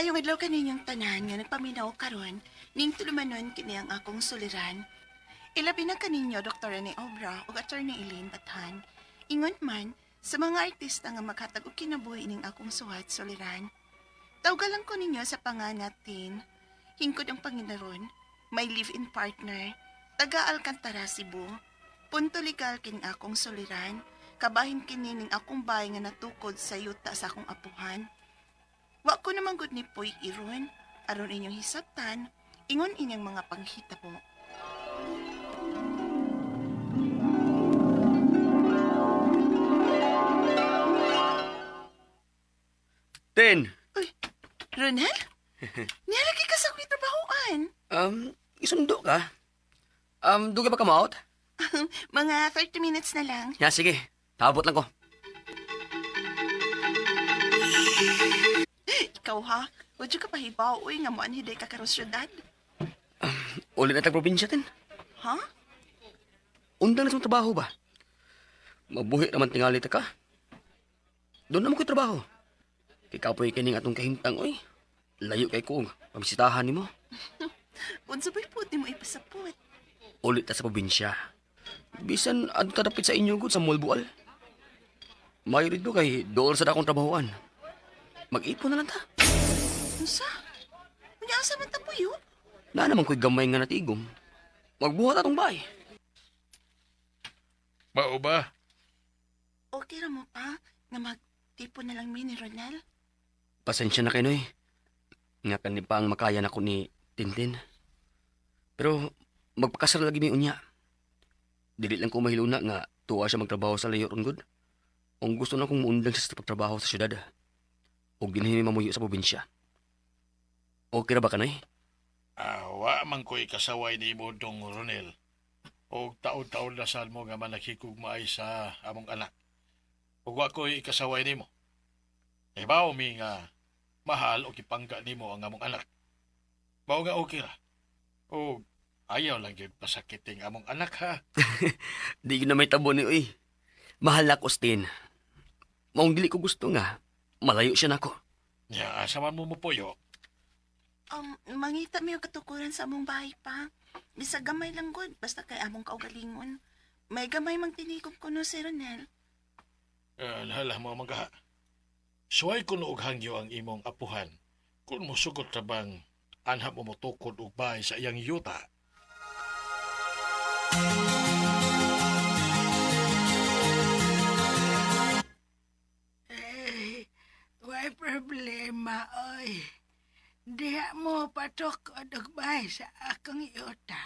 Maayong adlaw kaninyong tanan nga nagpaminaw karon ning tulumanon kini ang akong suliran. Ilabi na kaninyo Dr. Rene Obra ug Attorney Elaine Bathan. Ingon man sa mga artista nga maghatag og kinabuhi ning akong suwat suliran. Tawgalan ko ninyo sa pangangatin. Hingkod ang Panginoon, may live-in partner, taga Alcantara, Cebu. Punto legal kining akong suliran, kabahin kini ning akong bahay nga natukod sa yuta sa akong apuhan. Wa ko naman gud ni Poy iron, aron inyong hisabtan, ingon inyang mga panghita po. Ten! Uy, Ronel? Nilagi ka sa akong trabahoan. Isundo ka? Duga ba ka maot? Mga 30 minutes na lang. Ya, sige. Tabot lang ko. Ikaw ha, wadyo ka pahibaw, uy, nga mo anhiday ka karon syudad. Ulit na tag-probinsya, Ten. Ha? Undang na sa trabaho ba? Mabuhi naman tingali ta ka. Doon naman ko'y trabaho. Kikapoy kining atong kahimtang, oy. Layo kay ko, pabisitahan ni mo. Unsa ba'y po di mo ipasapot? Ulit ta sa probinsya. Bisan, adto ta dapit sa inyo gud sa Mulbual. May rito kay dool sa dakong trabahoan. Mag-ipon na lang ta. Unsa? Unya asa man ta po yun? Na naman ko'y gamay nga natigom. Magbuhat atong bahay. Mao ba? Okay ra mo pa nga magtipon na lang mi ni Ronel? Pasensya na kayo, Noy. Nga kanipang makayan ako ni Tintin. Pero magpakasar lagi mi unya. Dili lang ko mahiluna nga tuwa siya magtrabaho sa layo ron gud. Kung gusto na kong muundang sa pagtrabaho sa syudad. O ginhimi mamuyo sa probinsya. Okay ra ba ka, Noy? Wa man ko'y kasaway ni mo dong Ronel. O taon-taon lasal mo nga manakikugmaay sa among anak. O wa ko'y kasaway ni mo. Ibaw mi nga mahal o kipangga ni mo ang among anak. Mao nga okay ra. O ayaw lang yun pasakiting among anak ha. Di ko na may tabo ni uy. Mahal na ko, Stin. Maong dili ko gusto nga. Malayo siya nako. Ya, asa man mo mupuyo. Mangita mi yung katukuran sa among bahay pa. Bisa gamay lang gud, basta kay among kaugalingon. May gamay mang tinigom ko no si Ronel. Lahala mo mga. Suway ko og hangyo ang imong apuhan. Kung musugot na bang anhap mo motukod og bahay sa iyang yuta. May problema, oy. Diha mo patukod og bahay sa akong yuta.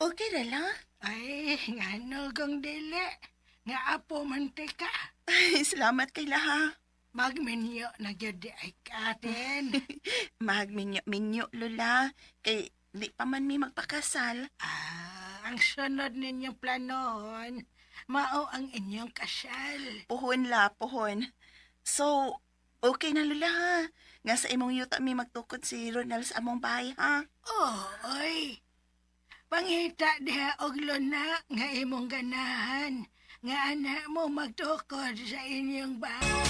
Okay ra lang? Ay, ngano kong dili. Nga apo mantika. Ay, salamat kay laha. Magminyo na gyud di ay katin. Magminyo, Lola. Kay di pa man mi magpakasal. Ang sunod ninyong planon, mao ang inyong kasal. Puhon la, puhon. So, okay na Lola ha. Nga sa imong yuta mi magtukod si Ronel sa among bahay ha. Oy, panghita diha og luna nga imong ganahan. Nga anak mo magtukod sa inyong bahay.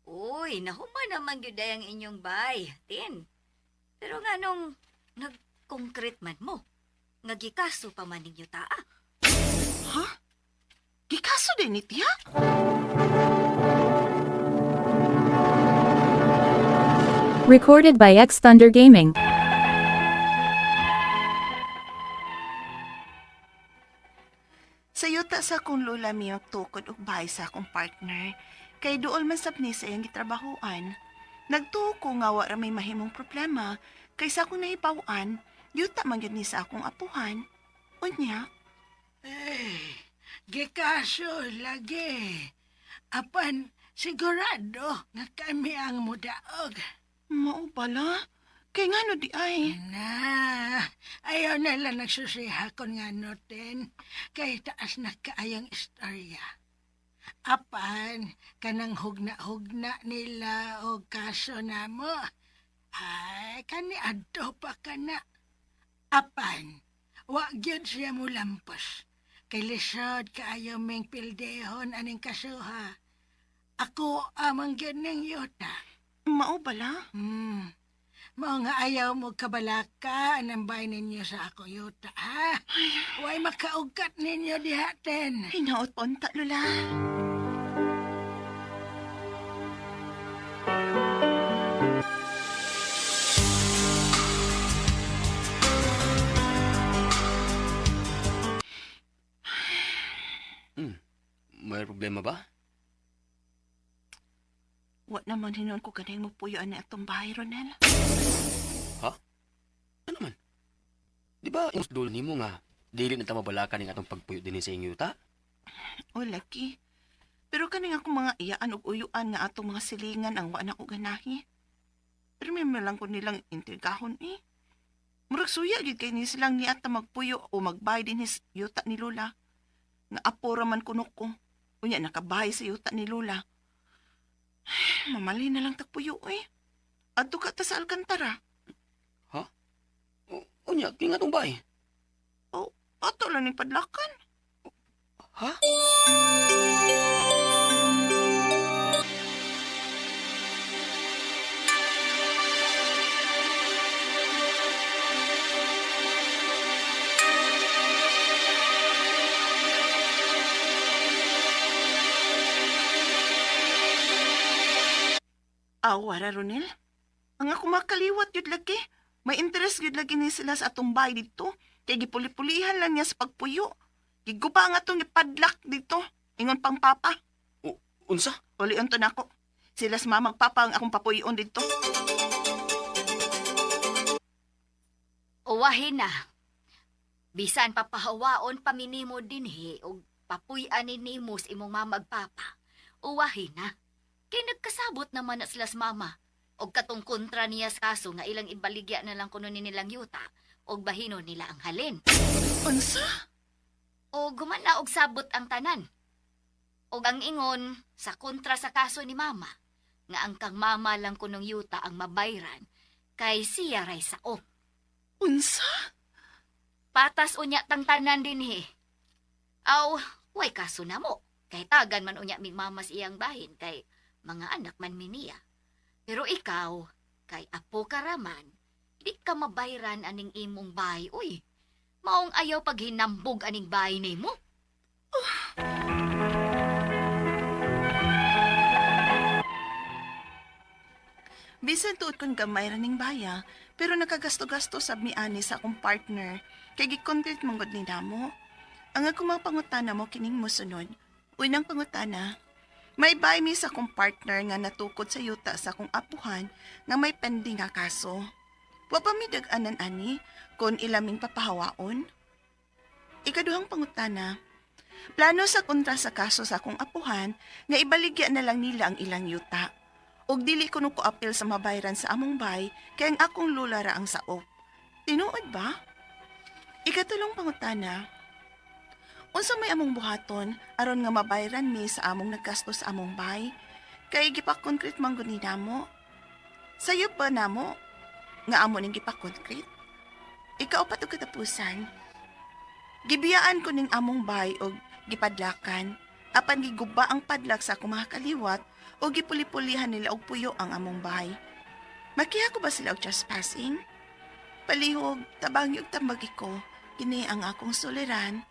Uy, nahuman naman yun ang inyong bay, Tin. Pero nga nung nag-concrete man mo, nagikaso pa man ninyo taa. Ha? Gikaso din ni Tia? Recorded by X Thunder Gaming. Sa yuta sa akong lola mi magtukod og bahay sa akong partner. Kay duol man sab ni sa iyang gitrabahoan. Nagtuo ko nga wa ra may mahimong problema kay sa akong nahibaw-an, yuta man gyud ni sa akong apuhan. Unya, Gikaso lagi. Apan, sigurado nga kami ang mudaog. mao bala. Kay ngano di ay? Na, ayaw na lang nagsusiha kon nga noten. Kay taas na kaayang istorya. Apan, kanang hugna-hugna nila o kaso na mo. Ay, kani adto pa ka na. Apan, wag yun siya mo lampos. Kay lisod kaayo ming pildehon aning kasuha. Ako amang ganing yuta. Mao bala? Mao nga ayaw mo kabalaka ang bay ninyo sa ako yuta, ha? Huwag makaugat ninyo dihaten. Hinaot po unta, Lula. May problema ba? Wa naman hinon ko ganing mo puyuan na atong bahay, Ronel. Ano naman? Di ba yung dulo ni mo nga, dili na tamabalakan ng atong pagpuyo din sa inyong yuta? O, laki. Pero kaning akong mga iyaan ug uyuan nga atong mga silingan ang wa na ko ganahi. Pero may lang ko nilang intrigahon eh. Murag suya gid kay ni silang ni ata magpuyo o magbay din his yuta ni Lola. Nga apo raman kuno ko. Unya nakabahay sa yuta ni Lola. Mamali na lang tagpuyo eh. Adto ka ta sa Alcantara. Unya, king atong bay. O, ato lang ni padlakan. Ha? Awara, Ronel. Ang ako makaliwat yun lagi. May interest yun lagi ni sila sa atong bahay dito. Kaya gipuli-pulihan lang niya sa pagpuyo. Giguba nga itong ipadlak dito. Ingon pang papa. Unsa? Ulion to na ako. Sila sa mamang papa ang akong papuyon dito. Uwahin na. Bisan papahawaon paminimo dinhi o papuy-an nimo sa imong mamagpapa. Uwahin na. Kay nagkasabot naman na sila sa mama. Og katong kontra niya sa kaso nga ilang ibaligya na lang kuno nilang yuta og bahino nila ang halin. Unsa? O gumana og sabot ang tanan. Og ang ingon sa kontra sa kaso ni mama nga ang kang mama lang kunong yuta ang mabayran kay siya ray sao. Unsa? Patas unya tang tanan dinhi. Aw, way kaso na mo. Kay tagan man unya mi mama sa iyang bahin kay mga anak man miniya. Pero ikaw, kay apo ka raman, di ka mabayran aning imong bahay, uy. Maong ayaw pag hinambog aning bahay nimo. Bisan tuod kong gamay raning baya, pero nakagasto-gasto sab mi ani sa akong partner. Kay gi-content manggod ni namo. Ang akong mga pangutana mo kining mosunod. Unang pangutana, may bay mi sa akong partner nga natukod sa yuta sa akong apuhan nga may pending nga kaso. Wa pa mi dag-anan ani kung ilaming papahawaon. Ikaduhang pangutana, plano sa kontra sa kaso sa akong apuhan nga ibaligya na lang nila ang ilang yuta. Og dili ko ko apil sa mabayran sa among bay kay ang akong lula ra ang saop. Tinuod ba? Ikatulong pangutana, unsa may among buhaton aron nga mabayran mi sa among naggasto sa among bay? Kay gipa-concrete man gud ni namo. Sayo pa namo nga amo ning gipa-concrete. Ikaw pa to katapusan. Gibiyaan ko ning among bay og gipadlakan. Apan giguba ang padlak sa akong mga kaliwat o gipuli-pulihan nila og puyo ang among bay. Makiha ko ba sila og trespassing? Palihog, tabang yung tambagi ko. Kini ang akong suliran.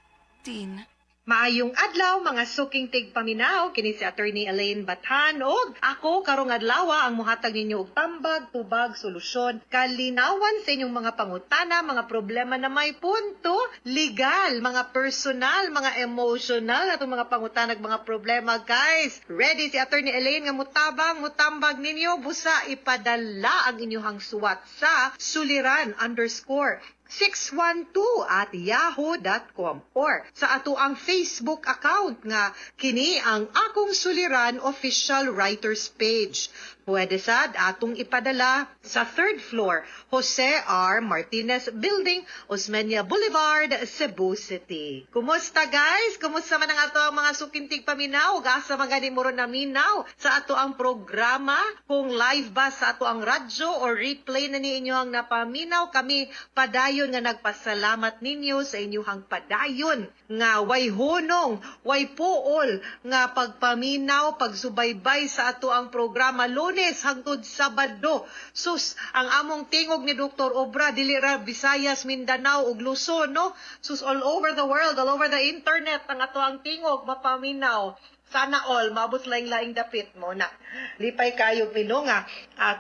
Tin. Maayong adlaw mga suking tigpaminaw kini si Attorney Elaine Bathan og ako karong adlaw ang muhatag ninyo og tambag, tubag, solusyon, kalinawan sa inyong mga pangutana, mga problema na may punto, legal, mga personal, mga emotional atong mga pangutanag, mga problema. Guys, ready si Attorney Elaine nga mutambag ninyo busa ipadala ang inyong suwat sa suliran_612@yahoo.com or sa ato ang Facebook account nga kini ang Akong Suliran Official Writers Page. Pwede sad atong ipadala sa 3rd floor, Jose R. Martinez Building, Osmeña Boulevard, Cebu City. Kumusta guys? Kumusta man ang ato ang mga sukintig paminaw? Gasa magani mo ron naminaw sa ato ang programa? Kung live ba sa ato ang radyo or replay na ninyo ang napaminaw, kami padayon nga nagpasalamat ninyo sa inyong padayon nga way hunong, way puol nga pagpaminaw, pagsubaybay sa ato ang programa Lunes hangtod Sabado. Sus, ang among tingog ni Dr. Obra, dili ra Visayas, Mindanao ug Luzon, no? Sus, all over the world, all over the internet, ang ato ang tingog mapaminaw. Sana all, maabot laing-laing dapit mo na. Lipay kayo mino nga,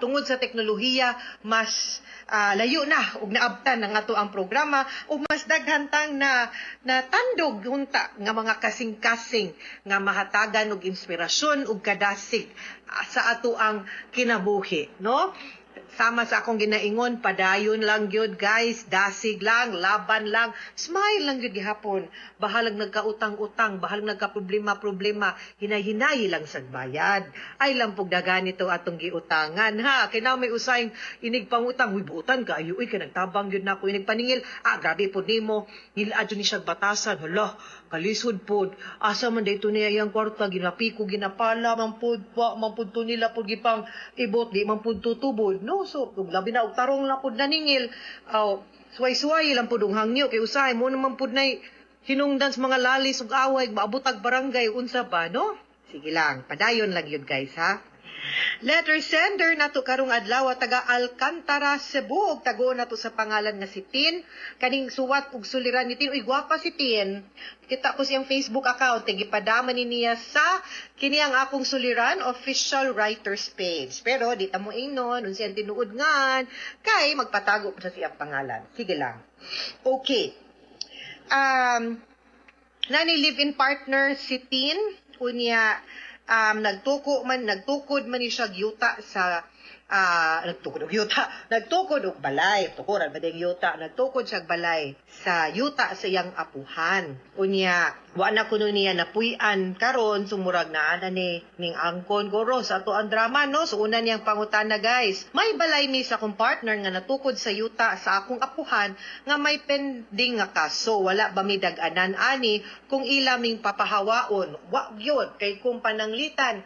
tungod sa teknolohiya, mas layo na ug naabtan ang ato ang programa ug mas daghantang na tandog hunta nga mga kasing-kasing nga mahatagan og inspirasyon ug kadasig sa ato ang kinabuhi, no? Sama sa akong ginaingon, padayon lang gyud guys, dasig lang, laban lang, smile lang gyud gihapon. Bahalag nagkautang-utang, bahalag nagka-problema-problema, hinay-hinay lang sa bayad. Ay lang pug dagan ito atong giutangan ha. Kay na may usayng inig pangutang, uy buutan ka, uy ka nagtabang gyud nako inig paningil. Grabe pud nimo, niladyo ni siya batasan. Hala, kalisod pod. Asa man dayto niya iyang kwarta, ginapiko, ginapala, mampud to nila pod gipang ibot, di mampud tutubod. No, so labi na og tarong na pod naningil. Suway-suway lang pod ang hangyo kay usahay mo naman pod nay hinungdan sa mga lalis ug away maabot ag barangay unsa ba, no? Sige lang, padayon lang yun guys ha. Letter sender nato karong adlaw taga Alcantara, Cebu, ug tago nato sa pangalan nga si Tin. Kaning suwat ug suliran ni Tin, uy gwapa si Tin. Kita ko siyang Facebook account, gipadama ni niya sa kini ang akong suliran official writers page. Pero di ta mo ingnon unsay ang tinuod ngan kay magpatago pa sa siyang pangalan. Sige lang. Okay. Nani live-in partner si Tin, unya nagtukod man ni siya yuta sa nagtukod og balay, tukuran ba ding yuta, nagtukod siya balay sa yuta sa iyang apuhan. Unya wa na kuno niya napuy-an karon sumurag na ana ni ning angkon goro sa ato ang drama, no? So una niyang pangutana guys, may balay mi sa akong partner nga natukod sa yuta sa akong apuhan nga may pending nga kaso, wala ba mi dag-anan ani kung ilaming papahawaon? Wa gyud kay kung pananglitan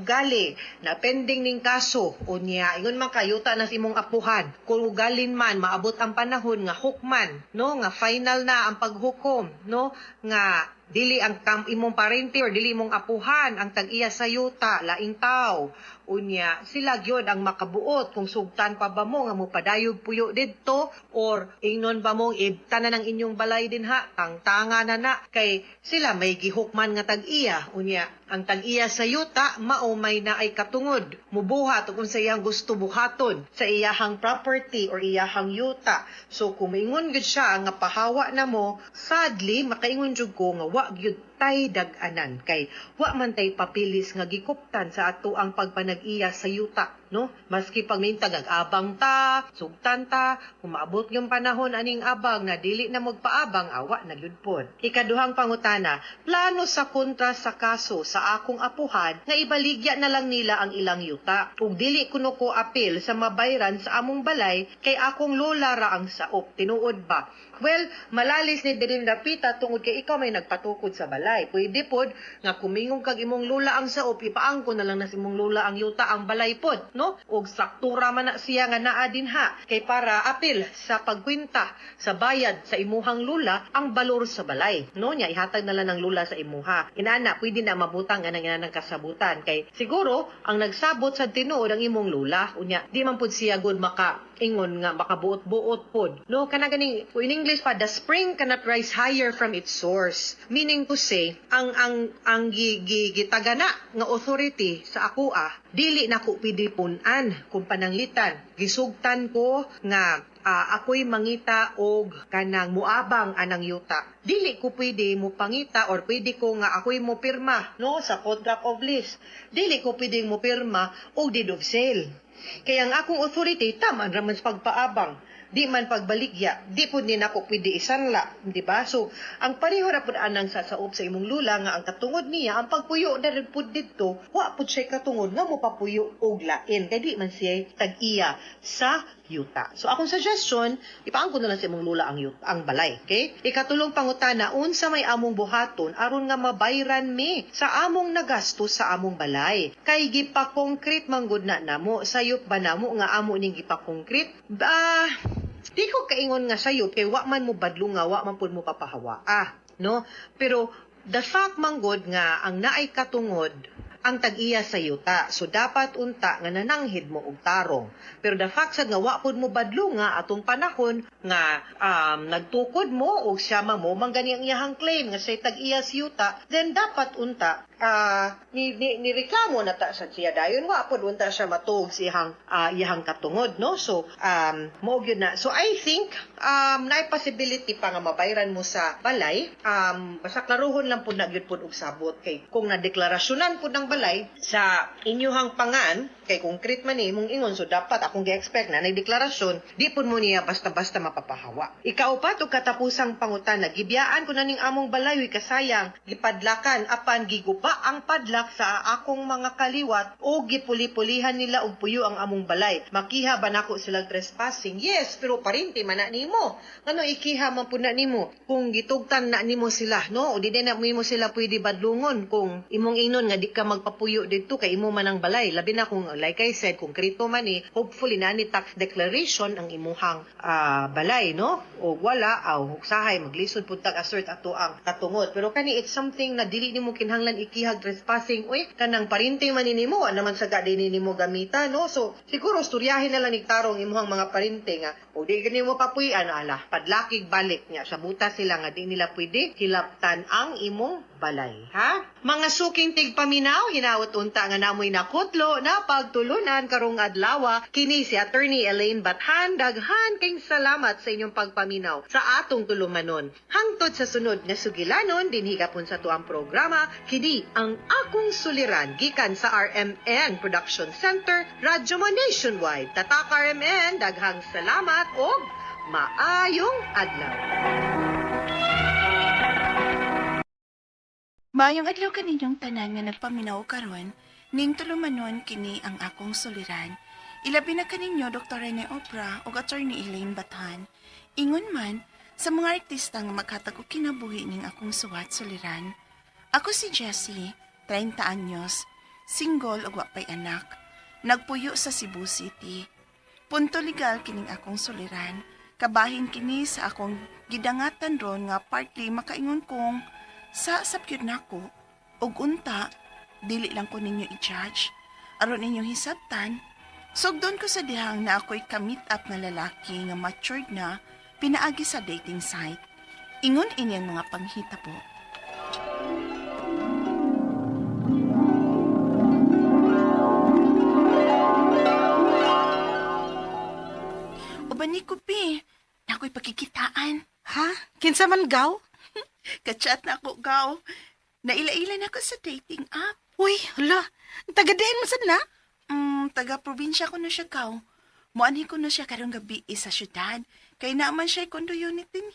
gali na pending ning kaso unya ingon man kayuta na si imong apuhan kung ugalin man maabot ang panahon nga hukman, no, nga final na ang paghukom, no, nga dili ang imong parente or dili imong apuhan ang tag-iya sa yuta, laing tao. Unya, sila gyud ang makabuot kung sugtan pa ba mo nga mo padayog puyo didto or ingnon ba mo ibtanan ng inyong balay din ha, tangtanga na kay sila may gihukman nga tag-iya. Unya, ang tag-iya sa yuta mao may na ay katungod mubuhat kung sa iyang gusto buhaton sa iyahang property or iyahang yuta. So kung maingon gyud siya nga pahawa na mo, sadly makaingon jud ko nga wa gyud tay dag-anan kay wa man tay papilis nga gikuptan sa ato ang pagpanag-iya sa yuta, no? Maski pag mintag abang ta, sugtan ta, kung maabot yung panahon aning abang na dili na magpaabang, awa na gyud pod. Ikaduhang pangutana, plano sa kontra sa kaso sa akong apuhan nga ibaligya na lang nila ang ilang yuta. Ug dili kuno ko apil sa mabayran sa among balay kay akong lola ra ang saop. Tinuod ba? Well, malalis ni Dirin Rapita tungod kay ikaw may nagpatukod sa balay. Pwede pod nga kumingong kag imong lula ang saop, ipaangko na lang na si imong lula ang yuta ang balay pod, no? Og saktura man na siya nga naa dinha kay para apil sa pagkwinta sa bayad sa imuhang lula ang balor sa balay, no? Nya ihatag na lang ng lula sa imuha. Inana pwede na mabutang anang inanang kasabutan kay siguro ang nagsabot sa tinuod ang imong lula. Unya di man pod siya gud ingon nga makabuot-buot pod, no? Kana ganing in English pa, the spring cannot rise higher from its source, meaning to say ang gitagana nga authority sa akoa dili na ko pwede punan kung pananglitan gisugtan ko nga ako'y mangita og kanang muabang anang yuta. Dili ko pwede mo pangita or pwede ko nga ako'y mo pirma, no, sa contract of lease. Dili ko pwede mo pirma og deed of sale. Kaya ang akong authority taman raman sa pagpaabang. di man pagbaligya, di pud ni nako pwede isanla, di ba? So, ang pareho ra pud anang sasaop sa imong lula nga ang katungod niya, ang pagpuyo na rin pud dito, wa pud siya katungod nga mo papuyo og lain, kay di man siya tag-iya sa yuta. So, akong suggestion, ipaangko na lang sa imong lula ang yuta, ang balay, okay? Ikatulong pangutana, unsa may among buhaton, aron nga mabayran mi sa among nagastos sa among balay. Kay gipa-concrete manggod na namo, sayop ba namo nga amo ning gipa-concrete? Di ko kaingon nga sayop, kay wa man mo badlo nga, wa man pud mo papahawa. No? Pero, the fact manggod nga, ang naay katungod, ang tag-iya sa yuta. So, dapat unta nga nananghid mo og tarong. Pero the fact sad nga, wa pud mo badlo nga, atong panahon nga nagtukod mo o siya mo, manggani ang iyahang claim nga siya tag-iya sa yuta, then dapat unta, ni reklamo na ta sa siya dayon wa pud unta siya matuog sa iyahang katungod, no? So mo gyud na. So I think naay possibility pa nga mabayran mo sa balay, basta klaruhon lang pud na gyud pud og sabot, kay kung nadeklarasyonan pud ng balay sa inyuhang pangan kay concrete man imong ingon, so dapat akong gi-expect na nagdeklarasyon, di pud mo niya basta-basta mapapahawa. Ikaupat og katapusang pangutana, gibiyaan ko na ning among balay, wi kasayang gipadlakan apan giguba ang padlak sa akong mga kaliwat o gipuli-pulihan nila og puyo ang among balay. Makiha ba nako silang trespassing? Yes, pero parinti man na nimo. Ngano ikiha man pud na nimo kung gitugtan na nimo sila, no? O di na mo sila pwede badlungon kung imong ingnon nga di ka magpapuyo didto kay imo man ang balay. Labi na kung like I said, kung krito man hopefully na ni tax declaration ang imuhang balay, no? O wala, huksahay maglisod pud tag assert ato ang katungod. Pero kani it's something na dili nimo kinahanglan ikihag trespassing, kanang parinting man nimo, naman sa gadi nimo gamita, no? So siguro storyahin na lang ni tarong imuhang mga parinting nga, o di gani mo papuy-an, padlakig balik niya sa buta sila nga di nila pwede hilaptan ang imong balay, ha? Mga suking tigpaminaw, hinawat unta nga namoy nakutlo na pagtulunan karong adlaw, kini si Attorney Elaine Bathan. Daghan kayong salamat sa inyong pagpaminaw sa atong tulumanon. Hangtod sa sunod na sugilanon, dinhigapon sa tuang programa, kini ang akong suliran gikan sa RMN Production Center, Radyo Mo Nationwide. Tatak RMN, daghang salamat o maayong adlaw. Maayong adlaw kaninyong tanan nga nagpaminaw karon, ning tulumanon kini ang akong suliran. Ilabi na kaninyo Dr. Rene Obra ug Attorney Elaine Bathan. Ingon man sa mga artista nga maghatag og kinabuhi ning akong suwat suliran. Ako si Jessie, 30 anyos, single ug wa pay anak. Nagpuyo sa Cebu City. Punto legal kining akong suliran. Kabahin kini sa akong gidangatan ron nga partly makaingon kong sa sapyod nako, og unta, dili lang ko ninyo i-judge, aron ninyo hisabtan. Sugdon ko sa dihang na ako'y ka-meet up nga lalaki nga matured na, pinaagi sa dating site. Ingon inyang mga panghita po. Uban ni Kupi, na ako'y pakikitaan. Ha? Kinsa man gaw? Kachat na ako, gaw. Naila-ila na ako sa dating app. Uy, hala. Taga-diin mo sad na? Taga-probinsya ko na siya, gaw. Muanhi ko na siya karong gabi sa syudad. Kaya naman siya kondo unit din,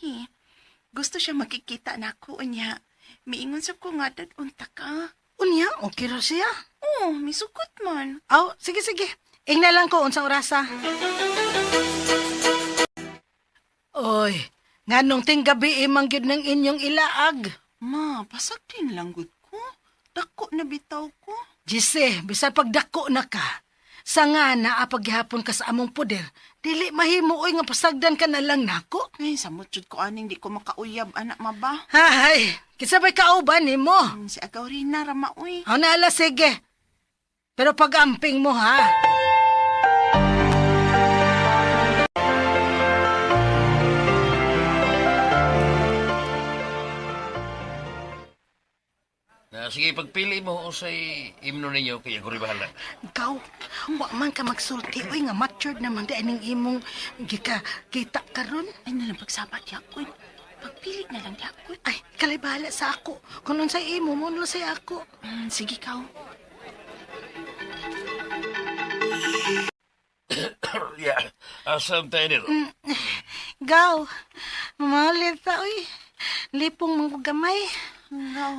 Gusto siya makikita na ako, unya. Miingon sa ko nga unta ka. Unya, okay ra siya. Oh, misukot man. Aw, sige. Ingna lang ko unsang orasa. Oy, nganong ting gabi imang gyud ng inyong ilaag. Ma, pasag din lang gud ko. Dako na bitaw ko. Jise, bisan pagdako na ka. Sa nga na paghihapon ka sa among poder, dili mahimo oy nga pasagdan ka na lang nako. Ay, samot jud ko aning di ko makauyab, anak maba. Hay, kisabay kauban nimo. Si agaw rin na rama, uy. Aw naala, sige. Pero pag-amping mo, ha? Sige, pagpili mo o say imno ninyo kaya ko rin bahala. Ikaw, wa man ka magsulti. Uy, nga matured naman di aning imong kita karon. Ay, nalang pagsabat yakoy. Pagpili na lang yakoy. Ay, kalay bahala sa ako. Kung nun sa imo, munlo sa ako. Sige, kaw. Ya, asam tayo nito. Gaw, mamalit ta, uy. Lipong mong gamay. Gaw.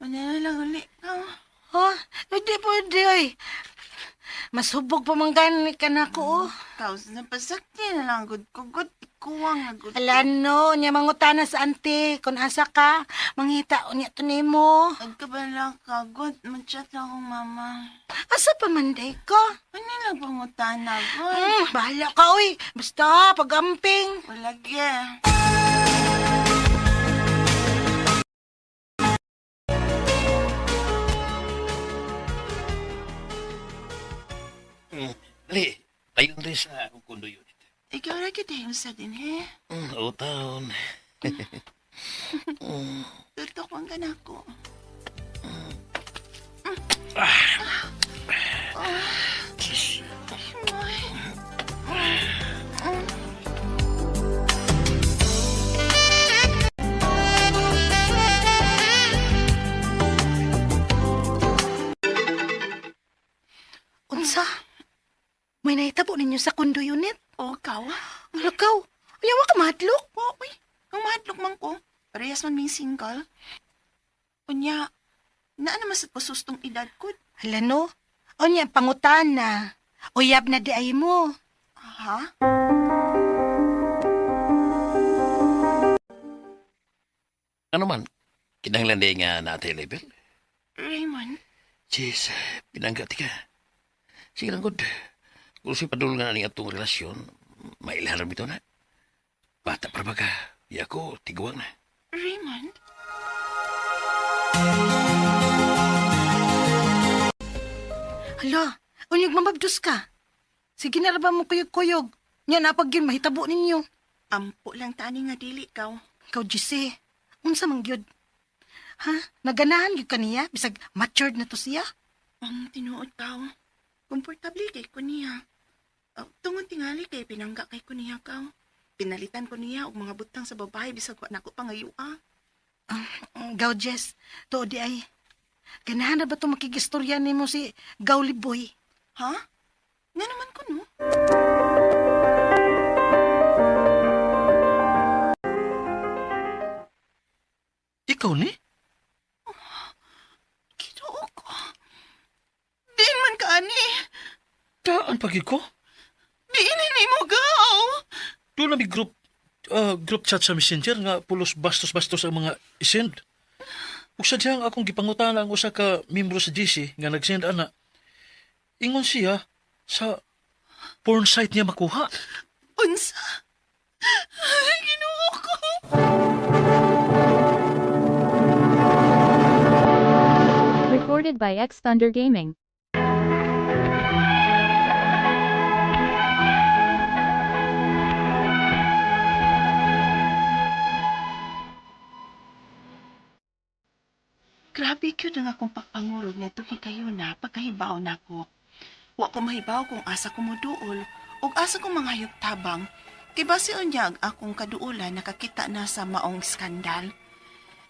Ano na lang uli, gaw. Oh, hindi pwede, uy. Masubog pa man gani ka na ko, oh. Gaw, napasakti na lang gud ko. Gud, ikuwang na gud. Ala, no, niya mangutana sa ante. Kung asa ka, mangita o niya to nimo. Nagkabala ka, gud. Mag-chat lang akong mama. Asa pa man day ka? Ano lang pangutana, gud? Bahala ka, uy. Basta, pagamping. Walagi. Dali, tayo rin sa kundo yun. Ikaw na kita yung sa din, he. Oo, taon. Tutok man ka na ako. Unsa? May nahitabo ninyo sa condo unit? O, kaw? Malakaw. Ayaw ka mahadlok. O, uy. Ang mahadlok man ko. Parehas man may single. Unya, na naman sa pasustong edad ko. Hala no? O niya, pangutana. Uyab na di ay mo. Ha? Ano man, kinahanglan din nga natin level. Raymond? Jeez, pinanggati ka. Sige lang, good. Kung si padul nga ning atong relasyon, mailaram ito na. Bata pa ba ka? Di ako, tiguang na. Raymond? Hala, unyag mamabdos ka. Sige na ba mo kuyog-kuyog. Nya napag yun, mahitabo ninyo. Ampo lang tani nga dili kaw. Ikaw, Jose, unsa man gyud? Ha? Naganahan gyud kaniya? Bisag matured na to siya? Ang tinuod kaw. Komportable kay ko niya. Tungod tingali kay pinangga kay ko niya kaw. Pinalitan ko niya og mga butang sa babae bisag wa nako pangayua. Gaw, Jess, to di ay. Ganahan na ba ito makigistorya ni mo si Gawli Boy? Ha? Nga naman ko no? Ikaw ni? Ginoo ko. Diin man ka ani. Daan pagi ko? Diin ni mo gaw. Doon na may group chat sa messenger nga pulos bastos-bastos ang mga isend. Ug sadyang akong gipangutan ang usa ka membro sa GC nga nagsend ana. Ingon siya sa porn site niya makuha. Unsa? Ginoo ko. Recorded by X Thunder Gaming. Grabe kyud ang akong pagpangurog nito kayo na pagkahibaw na ko. Wa ko mahibaw kung asa ko moduol ug asa ko manghayog tabang. Kay base unyag akong kaduulan nakakita na sa maong skandal.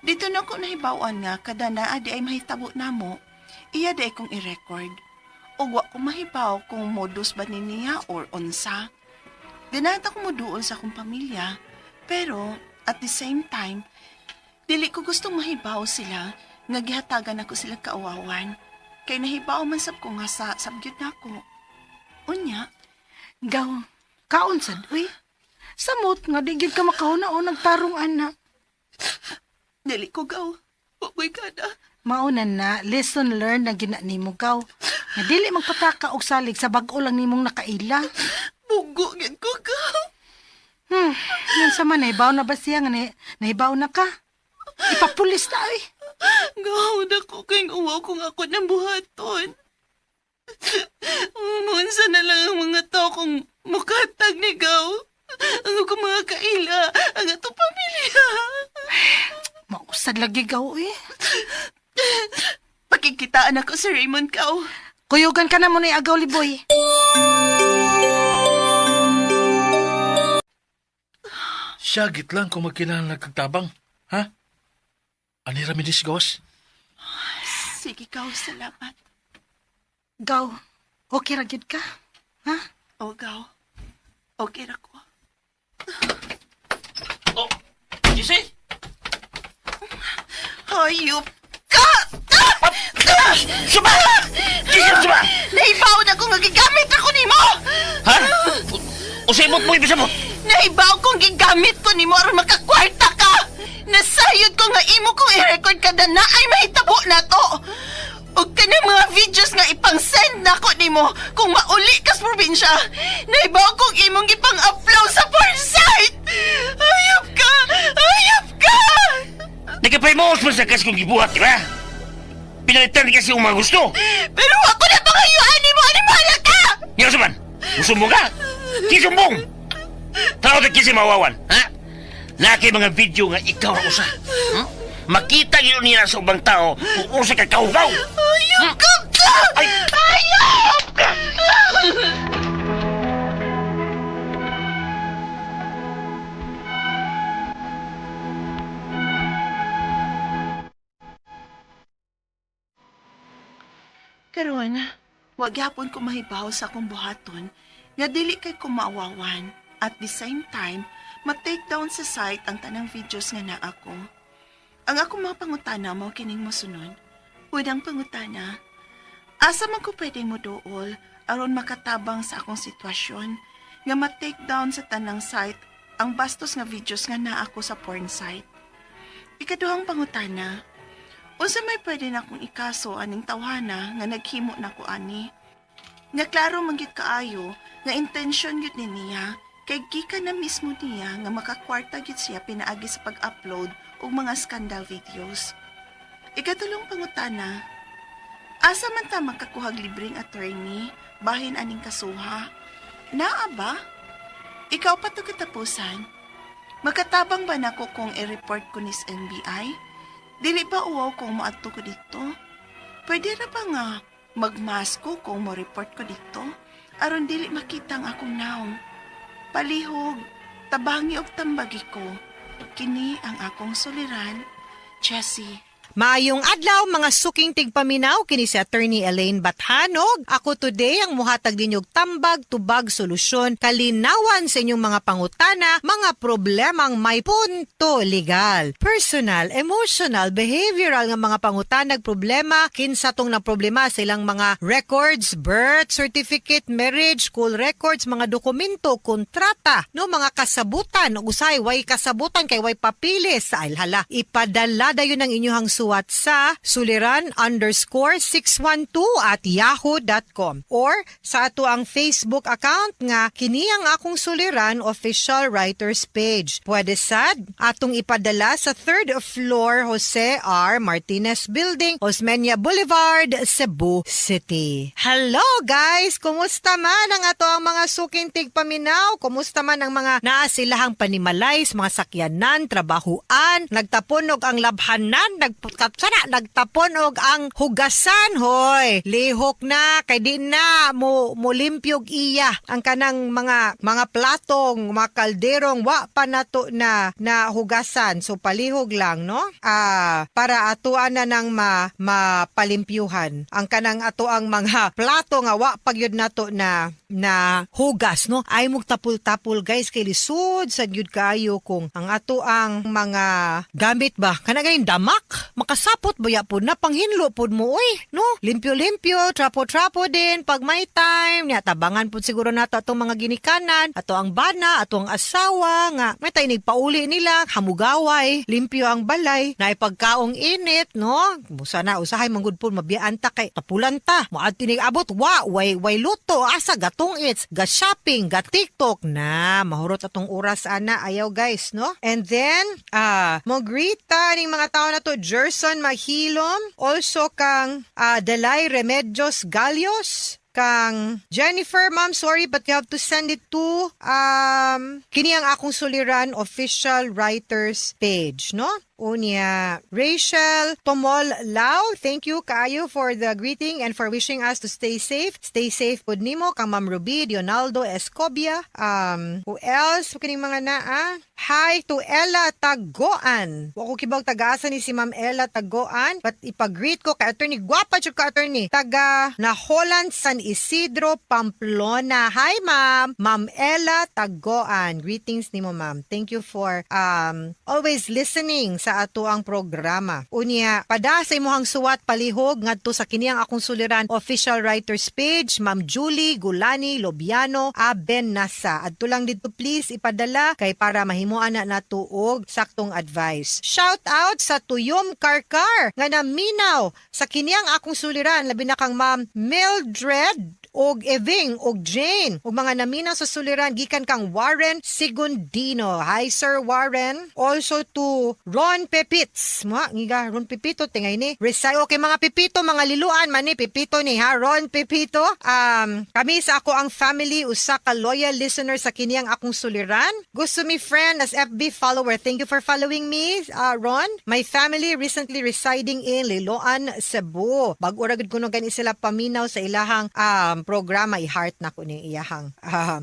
Dito na ko nahibawan nga kada naa di ay mahitabo namo, iya di ay kong i-record. Ug wa ko mahibaw kung modus ba ni niya or unsa. Ganata ko moduol sa akong pamilya, pero at the same time, dili ko gustong mahibaw sila nga gihatagan ako sila kaawawan. Kay nahibaw man sab ko nga sa sabgyud nako. Unya, Gaw, kaon sad, uy. Samot nga di gyud ka makahuna o nagtarong anak. dili ko gaw. Wakoy kada. Maunan na, lesson learned na gina nimo gaw. Nga dili magpataka og salig sa bag-o lang nimong nakaila. Bugo gid ko gaw. Yan sa man, nahibaw na ba siya nga nahibaw na ka? Ipapulis na, uy. Gaw na ko kayong uwaw kung ako ng buhaton. Munsa na lang ang mga tao kung mukhatag ni gaw. Ang ako mga kaila, ang ato pamilya. Mausad lagi gaw, uy. Pakikitaan ako si Raymond Kaw. Kuyugan ka na mo na agaw liboy. Syagit lang kung magkinahal nagkagtabang. Ha? Ani raminis gawas? Sige Kaw, salamat. Gaw, okay ra gyud ka? Ha? Ogaw. Okay ra ko. Oh, Giselle? Hayop ka! Suba! Giselle, suba! Naibaw na kung nagigamit ako nimo! Ha? Usimot mo, ibisabot! Naibaw kong gigamit ko nimo aron makakwarta ka! Nasayod ko nga imo kong i-record kada na ay mahitabo na to! O kanang mga videos nga ipang-send na ko nimo kung mauli ka sa probinsya! Naibaw kong imong ipang-upload sa porn site! Hayop ka! Hayop ka! Nagkapay-maos mo sa kas kong gibuhat, di ba? Pinalitan kasi yung mga gusto. Pero ako na pangayuan nimo! Animala ka! Ngayon saman, musumbong ka? Kisumbong! Tao na kisi mawawan, ha? Naki mga video nga ikaw ang usa. Hmm? Makita yun nila sa ubang tao kung usa ka kaugaw. Hayop ka! Ay! Hayop ka! Karon, wag yapon ko mahibaw sa akong buhaton nga dili kay ko maawawan at the same time ma-take down sa site ang tanang videos nga na ako. Ang akong mga pangutana mo kining mosunod. Unang pangutana, asa man ko pwedeng mo dool aron makatabang sa akong sitwasyon nga ma-take down sa tanang site ang bastos nga videos nga na ako sa porn site. Ikaduhang pangutana, unsa may pwede na akong ikaso aning tawhana nga naghimo na ko ani. Nga klaro manggit kaayo nga intensyon gyud ni niya kay gikan na mismo niya nga makakwarta gyud siya pinaagi sa pag-upload og mga scandal videos. Ikatulong pangutana, asa man ta makakuhag libreng attorney bahin aning kasuha? Naa ba? Ikaw pa to katapusan. Makatabang ba nako kung i-report ko ni sa NBI? Dili ba uwaw kung maadto ko dito? Pwede na ba nga magmasko kung mo-report ko dito? Aron dili makita ang akong naong. Palihog, tabangi og tambagi ko. Kini ang akong suliran, Jessie. Maayong adlaw mga suking tigpaminaw kini si Attorney Elaine Bathanog. Ako today ang muhatag ninyog tambag tubag solusyon kalinawan sa inyong mga pangutana, mga problemang may punto legal, personal, emotional, behavioral nga mga pangutanag problema kinsa tong na problema sa ilang mga records, birth certificate, marriage, school records, mga dokumento, kontrata, no mga kasabutan, usay way kasabutan kay way papilis sa alhala. Ipadala dayon ang inyong suwat sa suliran_612@yahoo.com or sa ato ang Facebook account nga kini ang akong suliran official writers page. Pwede sad atong ipadala sa 3rd floor Jose R. Martinez Building, Osmeña Boulevard, Cebu City. Hello guys! Kumusta man ang ato ang mga suking tigpaminaw? Kumusta man ang mga naasilahang panimalays, mga sakyanan, trabahuan, nagtapunog ang labhanan, nagtapon og ang hugasan hoy. Lihok na kay di na mo limpyog iya ang kanang mga platong, mga kalderong wa pa nato na hugasan. So palihog lang no. Para atuan na nang mapalimpyuhan ang kanang ato ang mga plato nga wa pagyud nato na hugas no. Ay mong tapul-tapul guys kay lisod sa gyud kayo kung ang ato ang mga gamit ba kanang damak makasapot baya po na panghinlo po mo no limpyo-limpyo trapo-trapo din pag may time nya tabangan po siguro nato atong mga ginikanan ato ang bana ato ang asawa nga may tay nigpauli nila hamugaway limpyo ang balay na ipagkaong init no sana usahay manggud po mabiyaan ta kay tapulan ta moadto nig-abot way luto asa gatong its ga shopping ga TikTok na mahurot atong oras ana ayaw guys no and then mo greet ta ning mga tao na to Gerson Mahilom, also kang Delay Remedios Galios, kang Jennifer, ma'am, sorry but you have to send it to kini ang akong suliran official writers page, no? Unya, Rachel Tomol Lau, thank you kaayo for the greeting and for wishing us to stay safe. Stay safe pud nimo kang Ma'am Ruby Dionaldo Escobia. Who else? Kining mga naa. Hi to Ella Tagoan. Wa ko kibawg tagaasa ni si Ma'am Ella Tagoan, but ipag-greet ko kay attorney, gwapa jud ka attorney. Taga na Holland San Isidro, Pamplona. Hi ma'am, Ma'am Ella Tagoan. Greetings nimo ma'am. Thank you for always listening sa ato ang programa. Unya, pada sa imuhang suwat palihog ngadto sa kini ang akong suliran official writers page, Ma'am Julie Gulani Lobiano Aben Nasa. Adto lang dito please ipadala kay para mahimo ana nato og saktong advice. Shout out sa Tuyom Karkar nga naminaw sa kini ang akong suliran labi na kang Ma'am Mildred og Eving og Jane ug mga naminaw sa suliran gikan kang Warren Sigundino. Hi Sir Warren. Also to Ron Pepits. Ngiga Ron Pepito tingay ni. Okay mga Pepito, mga liluan man ni Pepito ni ha. Ron Pepito. Kami sa ako ang family usa ka loyal listener sa kini ang akong suliran. Gusto mi friend as FB follower. Thank you for following me, Ron. My family recently residing in Liloan, Cebu. Bag-o ra gud kuno gani sila paminaw sa ilahang programa, i-heart na ko ning iyahang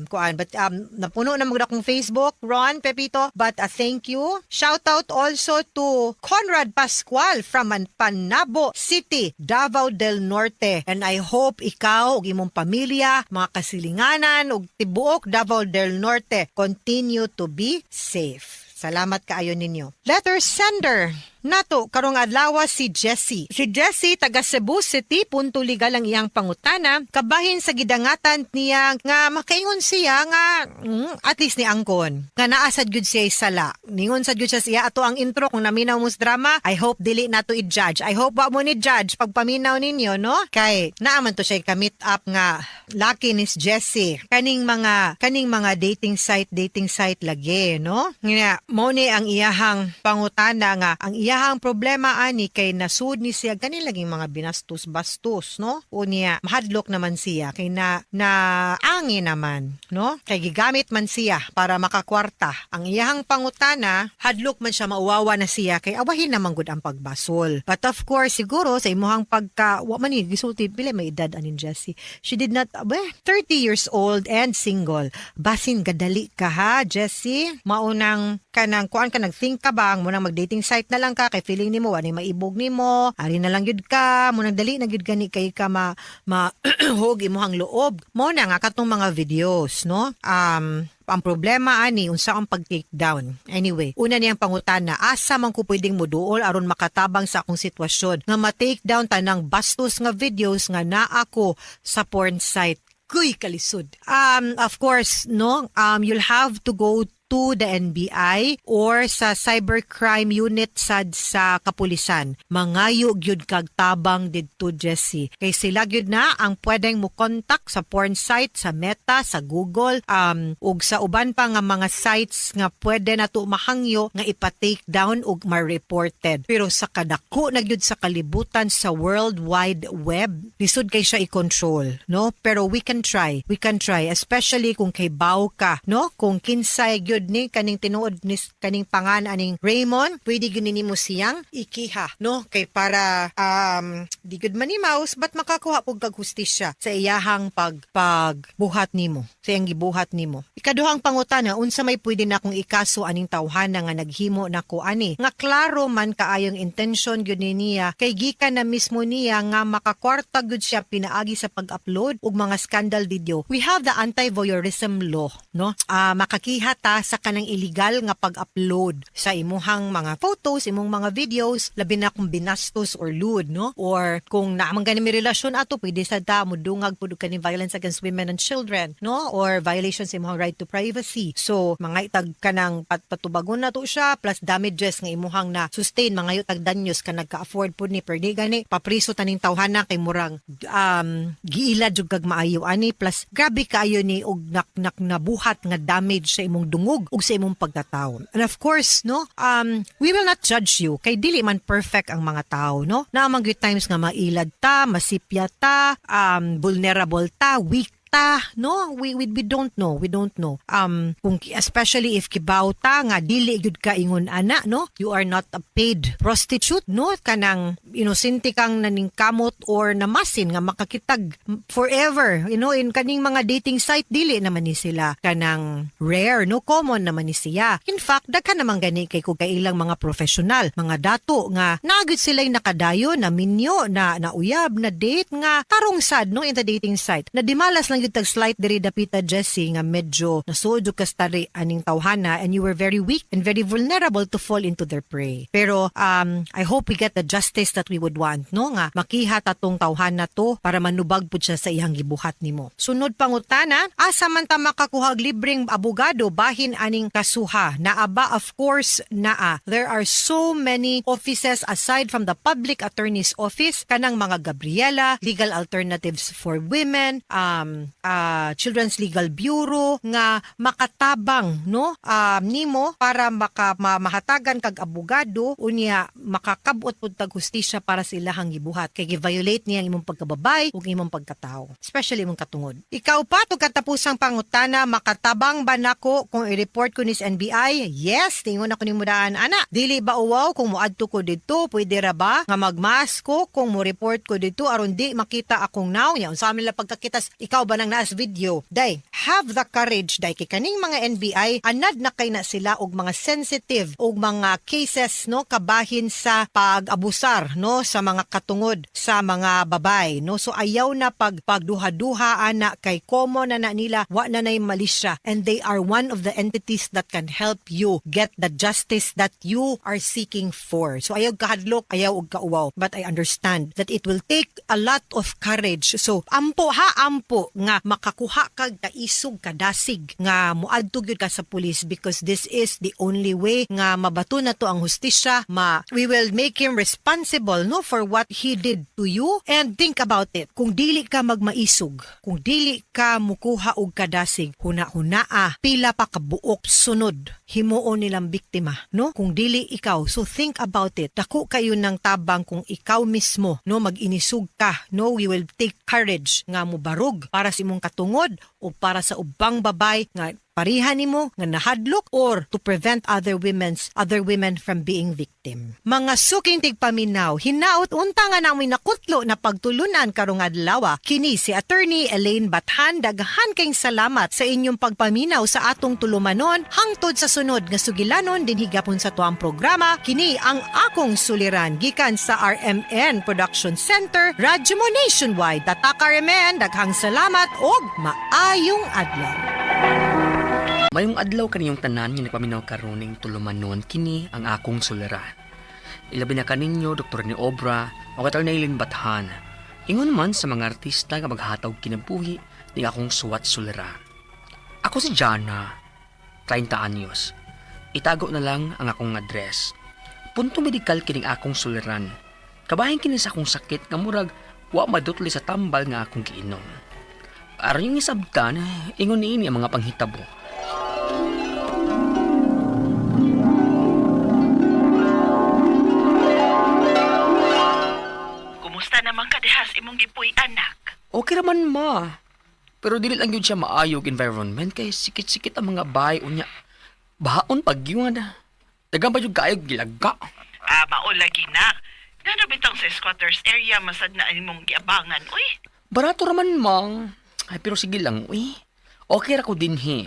kuan, but napuno na magda kong Facebook, Ron Pepito, but thank you. Shout out also to Conrad Pascual from Panabo City, Davao del Norte, and I hope ikaw ug imong pamilya, mga kasilinganan ug tibuok Davao del Norte continue to be safe. Salamat kaayo ninyo. Letter sender. Nato, karong adlaw si Jessie. Si Jessie, taga Cebu City, punto legal ang iyang pangutana, kabahin sa gidangatan niya nga makaingon siya nga, at least ni angkon, nga naasad gud siya sala. Ningon sad gud siya ato ang intro, kung naminaw mo sa drama, I hope dili nato i-judge. I hope wa mo ni judge pag paminaw ninyo, no? Kay, naaman to siya ka-meet up nga, lucky ni Jessie. Kaning mga dating site lagi, no? Nga, mo ni ang iyahang pangutana nga, ang iyahang problema ani kay nasud ni siya ganin laging mga binastos-bastos, no? Unya mahadlok naman siya kay na angi naman, no? Kay gigamit man siya para makakwarta. Ang iyahang pangutana, hadlok man siya mauwawa na siya kay awahin naman gud ang pagbasol. But of course, siguro sa imuhang pagka wa man ni gisulti pila may edad anin Jessie. She did not 30 years old and single. Basin gadali ka ha, Jessie. Maunang kanang kuan ka nag-think ka bang mo nang mag-dating site na lang ka kay feeling nimo ani maibog nimo ari na lang gyud ka mo nang dali na gyud gani kay ka hog imong loob mo na nga katong mga videos, no? Ang problema ani unsa ang pag-take down. Anyway, una niyang pangutana, asa man ko pwedeng moduol aron makatabang sa akong sitwasyon nga ma-take down tanang bastos nga videos nga naa ko sa porn site. Kuy kalisod. Of course, no, you'll have to go to the NBI or sa cybercrime unit sad sa kapulisan. Mangayo gyud kag tabang didto Jessie. Kay sila gyud na ang pwedeng mo contact sa porn site, sa Meta, sa Google, ug sa uban pa nga mga sites nga pwede nato mahangyo nga ipa-take down ug ma-reported. Pero sa kadako na gyud sa kalibutan sa World Wide Web, lisod kay siya i-control, no? Pero we can try, especially kung kay baw ka, no? Kung kinsay gyud ni kaning tinuod ni kaning pangan aning Raymond, pwede gyud mo siyang ikiha, no? Kay para di gyud man ni mouse but makakuha pug kag hustisya sa iyahang pagbuhat nimo, sa iyang gibuhat nimo. Ikaduhang pangutana, unsa may pwede na akong ikaso aning tawhana nga naghimo nako ani? Nga klaro man kaayong intention gyud niya kay gikan na mismo niya nga makakwarta gyud siya pinaagi sa pag-upload og mga scandal video. We have the anti-voyeurism law, no? Makakiha ta sa kanang illegal nga pag-upload sa imuhang mga photos, imong mga videos, labi na kung binastos or lewd, no? Or kung naamang ganing may relasyon ato, pwede sa ta mudungag pud kaning violence against women and children, no? Or violations sa imong right to privacy. So, mga itag kanang patubagon na to siya plus damages nga imuhang na sustain mga tag danyos ka nagka-afford pud ni per day gani papriso taning tawhana kay murang giila jud kag maayo ani plus grabe kaayo ni og nak nabuhat nga damage sa imong dungog ug sa imong pagkatao. And of course, no, we will not judge you kay dili man perfect ang mga tao, no? Naamang good times nga mailad ta, masipya ta, vulnerable ta, weak ta, no? We don't know. We don't know. Kung especially if kibawta nga dili gyud ka ingon ana, no? You are not a paid prostitute, no? Kanang inosente kang naningkamot or namasin nga makakitag forever, in kaning mga dating site dili naman ni sila kanang rare, no? Common naman ni siya. In fact, daghan naman gani kay kung kailang mga professional, mga dato nga nagud sila'y nakadayo na minyo na uyab na date nga tarong sad, no, in the dating site. Na dimalas lang yung tag slight diri dapita Jessie nga medyo nasudyo ka stari aning tawhana and you were very weak and very vulnerable to fall into their prey. Pero I hope we get the justice that we would want, no, nga makihat atong tawhana to para manubag pud siya sa iyang gibuhat nimo. Sunod pangutana, asa man ta makakuha og libreng abogado bahin aning kasuha? Naaba, of course naa. There are so many offices aside from the public attorney's office, kanang mga Gabriela, Legal Alternatives for Women, Children's Legal Bureau nga makatabang, no, nimo para mahatagan kag abogado unya makakabot pud tag hustisya para sa ilahang gibuhat kay gi-violate niya ang imong pagkababay ug imong pagkatao, especially imong katungod. Ikaw pa to katapusang pangutana, makatabang ba nako kung i-report ko ni sa NBI? Yes, tingon ako nimo daan ana. Dili ba uwaw kung moadto ko dito, pwede ra ba nga magmas ko kung mo report ko dito aron di makita akong now nya unsa man la pagkakitas ikaw ba nang naas video? Day, have the courage day kay kaning mga NBI anad na kay na sila og mga sensitive og mga cases, no, kabahin sa pag-abusar, no, sa mga katungod sa mga babay, no. So ayaw na pagduha-duha ana kay common na nila wa na nay malisya and they are one of the entities that can help you get the justice that you are seeking for. So ayaw kahadlok, ayaw og kauwaw, but I understand that it will take a lot of courage. So ampo nga makakuha kag kaisog kadasig nga muadto gyud ka sa police because this is the only way nga mabato na to ang hustisya. We will make him responsible, no, for what he did to you. And think about it, kung dili ka magmaisog, kung dili ka mukuha og kadasig, huna-hunaa pila pa kabuok sunod himuon nilang biktima, no, kung dili ikaw. So think about it, dako kayo ng tabang kung ikaw mismo, no, mag-inisug ka, no. We will take courage nga mubarog para sa imong katungod o para sa ubang babay nga parihan nimo nga nahadlok or to prevent other women from being victim. Mga suking tigpaminaw, hinaut unta nga namin nakutlo na pagtulunan karong adlaw. Kini si Attorney Elaine Bathan, daghan kayong salamat sa inyong pagpaminaw sa atong tulumanon hangtod sa sunod nga sugilanon din higapon sa tuang programa. Kini ang akong suliran gikan sa RMN Production Center, Radyo Mo Nationwide. Tataka RMN, daghang salamat og maayong adlaw. Mayong adlaw kaniyong tanan nga nagpaminaw karoning tulumanon kini ang akong suliran. Ilabi na kaninyo Dr. ni Obra o Attorney Elaine Bathan. Ingon man sa mga artista nga maghataw kinabuhi ni akong suwat suliran. Ako si Jana, 30 anyos. Itago na lang ang akong address. Punto medikal kining akong suliran. Kabahin kini sa akong sakit nga murag wa madutli sa tambal nga akong giinom. Aron yung isabtan, ingon niini ang mga panghitabo. Kumusta naman ka dihas imong gipuy anak? Okay raman ma. Pero dili lang yun siya maayog environment kay sikit-sikit ang mga bahay unya. Bahaon pagyungan na. Dagan pa yung kaayog gilaga. Maon lagi na. Ngano bitang sa squatters area masad na imong giabangan, uy? Barato raman mang. Ay pero sige lang, uy. Okay ra ko dinhi.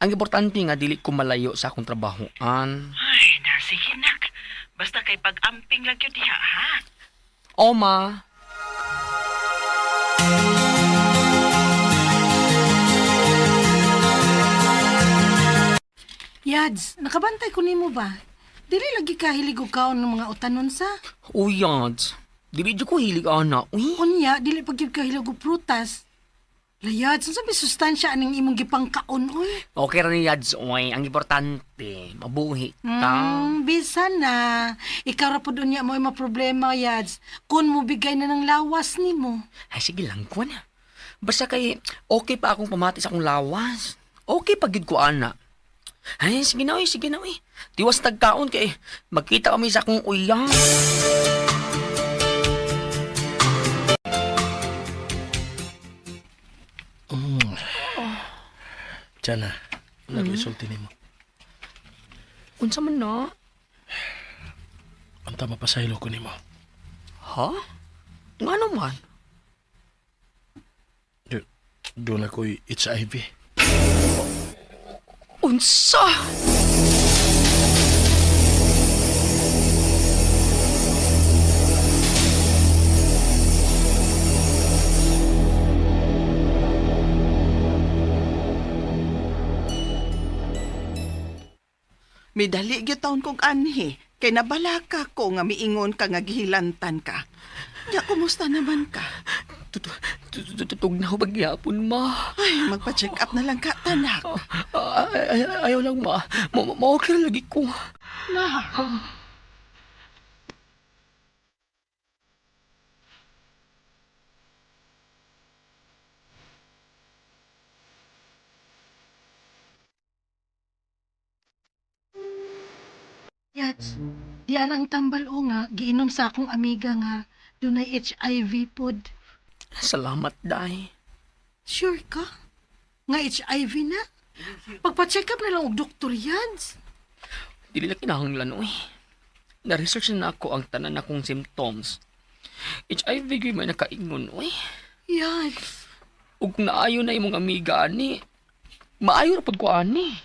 Ang importante nga dili ko malayo sa akong trabahoan. Ay, sige nak. Basta kay pag-amping lang yun diha, ha? O ma. Yads, nakabantay ko nimo ba? Dili lagi ka hilig og kaon ng mga utanon sa? Uyads. Dili di ko hilig ana, uy. Unya, dili pag ka hilig og prutas. Layad, saan sabi sustansya aning imong gipangkaon, uy? Okay ra ni Yads, uy. Ang importante, mabuhi ta. Bisan na. Ikaw ra po doon niya mo yung problema, Yads. Kung mo bigay na ng lawas ni mo. Ay, sige lang ko na. Basta kay, okay pa akong pamati sa akong lawas. Okay pa gid ko ana. Ay, sige na, uy. Sige na, uy. Tiwas tagkaon kay magkita kami sa akong uyang. Tiyan na, nag-isulti nimo. Unsa man na? Anta mapasaylo ko nimo. Ha? Nga naman. Doon ako'y HIV. Unsa? Midali gyud taon kong anhi, kay nabalaka ko nga miingon ka nga gihilantan ka. Ya, kumusta naman ka? Tutug na ako bagyapon, ma. Ay, magpa-check up na lang ka, tanak. Ayaw lang, ma. Ma-okay lagi ko. Na. Yats, di arang tambal o nga, giinom sa akong amiga nga, dunay HIV pod. Salamat, day. Sure ka? Nga HIV na? Pagpa-check up na lang og doktor Yats. Dili na kinahanglan, uy. Na-research na ako ang tanan akong symptoms. HIV ko'y may nakaingon, uy. Yats, Ug kung naayo na imong amiga, ani, maayo na pod ko, ani.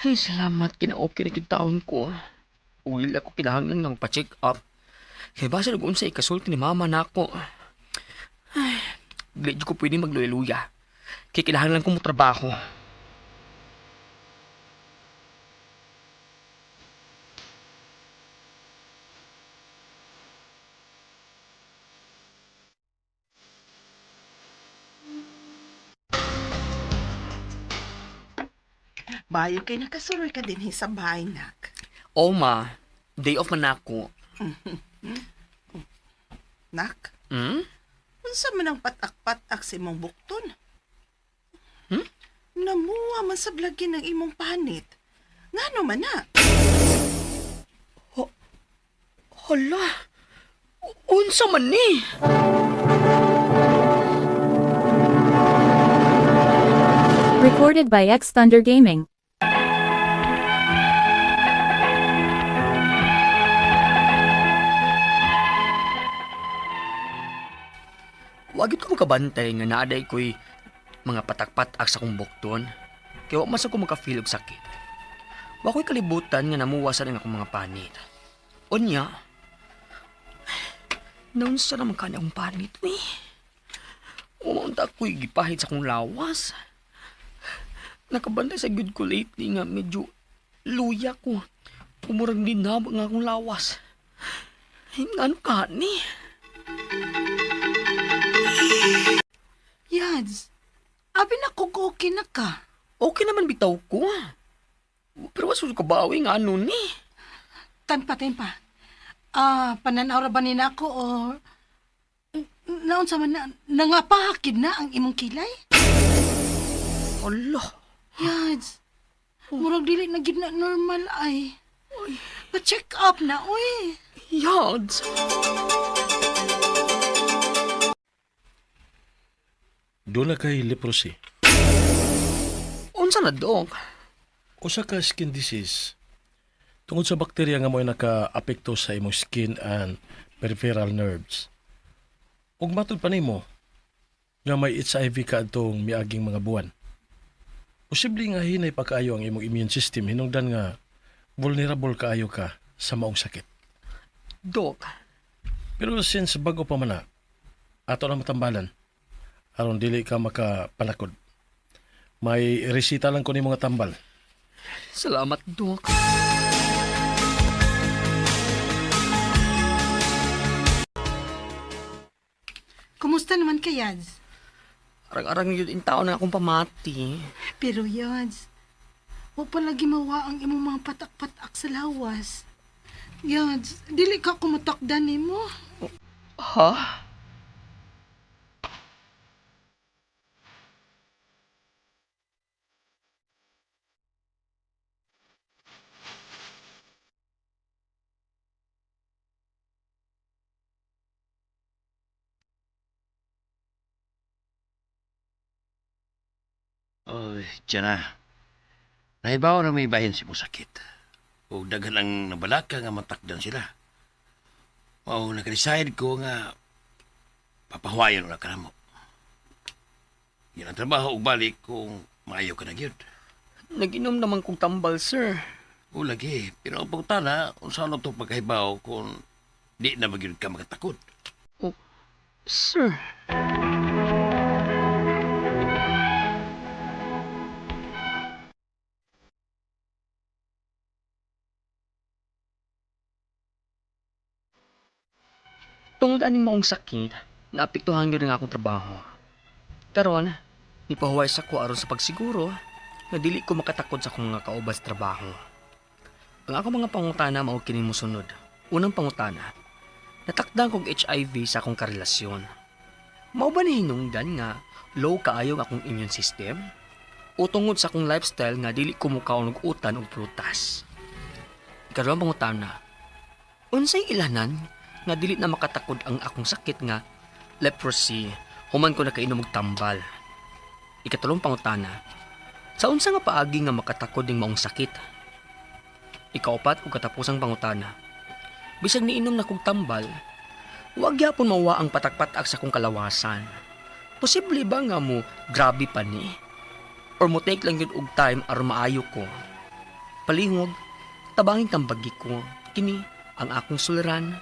Ay, salamat. Kina-okay na yung taon ko. Uwil ako kinahanglan ng pa-check up. Kaya basa nag sa ikasulti ni mama na ako. Ay, di ko pwede magluya-luya. Kaya kinahanglan ko mo trabaho. Bayo kay nakasuroy ka din sa bahay, nak. O ma, day off man ako. Nak, Hmm? unsa man ang patak-patak sa imong bukton? Hmm? Namuha man sa blagi ng imong panit. Ngano man na? Hala, unsa man ni? Recorded by X Thunder Gaming. Wagit ko makabantay nga naaday ko'y mga patak-patak sa kong bukton. Kaya wag mas ako makafeel og sakit. Wa ko'y kalibutan nga namuwasan ang akong mga panit. Unya, naunsa naman ka na akong panit, uy. Umunta ko'y gipahid sa akong lawas. Nakabantay sa good ko lately nga medyo luya ko. Umurang din na nga akong lawas. Ay, ano ka ni? Yats, abi na kung okay na ka. Okay naman bitaw ko. Pero wasu ka bawi nga ano ni? Tempa. Pananaw ra ba nina ako o naon sa man na nangapahakid na ang imong kilay? Allah. Yats, murag dili na gid na normal ay. Pa-check up na, uy. Yads. Doon na kay leprosy. Unsa na, Dok? Usa ka skin disease. Tungod sa bakterya nga mo'y naka-apekto sa imong skin and peripheral nerves. Ug matud pa nimo nga may HIV ka adtong miaging mga buwan. Posible nga hinay pa kaayo ang imong immune system hinungdan nga vulnerable kaayo ka sa maong sakit. Dok, Pero since bago pa man na, ato na matambalan, aron dili ka makapanakod. May resita lang ko ni mga tambal. salamat, Dok. Kumusta naman ka, Yats? Arang-arang yun in tao na akong pamati. Pero Yats, wa pa lagi mawa ang imong mga patak-patak sa lawas. Yats, dili ka kumutakdan nimo. Ha? Oy, tiyan na. Nahibaw na may bahin si mo sakit. O daghan ang nabalaka nga matakdan sila. O nag-decide ko nga papahuayan na ka mo. Yan ang trabaho ug balik kung maayo ka na gyud. Nag-inom naman kong tambal, sir. O lagi, pero ang pagtana, unsa na ito pagkahibaw kung di na magyud ka makatakot. Sir. Tungod aning maong sakit, naapektuhan yun nga akong trabaho. Karon, nipahuway sa ko aron sa pagsiguro nga dili ko makatakod sa akong mga kaubas trabaho. Ang ako mga pangutana mao kini mosunod. Unang pangutana, natakdan kog HIV sa akong karelasyon. Mao ba ni hinungdan nga low kaayo ang akong immune system? O tungod sa akong lifestyle nga dili ko mukaon og utan og prutas? Ikaduhang pangutana, unsay ilanan nga dili na makatakod ang akong sakit nga leprosy human ko nakainom og tambal? Ikatulong pangutana, sa unsa nga paagi nga makatakod ning maong sakit? Ikaupat ug katapusang pangutana, bisag niinom na kog tambal, wag gyapon mawa ang patak-patak sa akong kalawasan. Posible ba nga mo grabe pa ni? Or mo take lang yun og time aron maayo ko? Palihog, tabangin tambagi ko, kini ang akong suliran,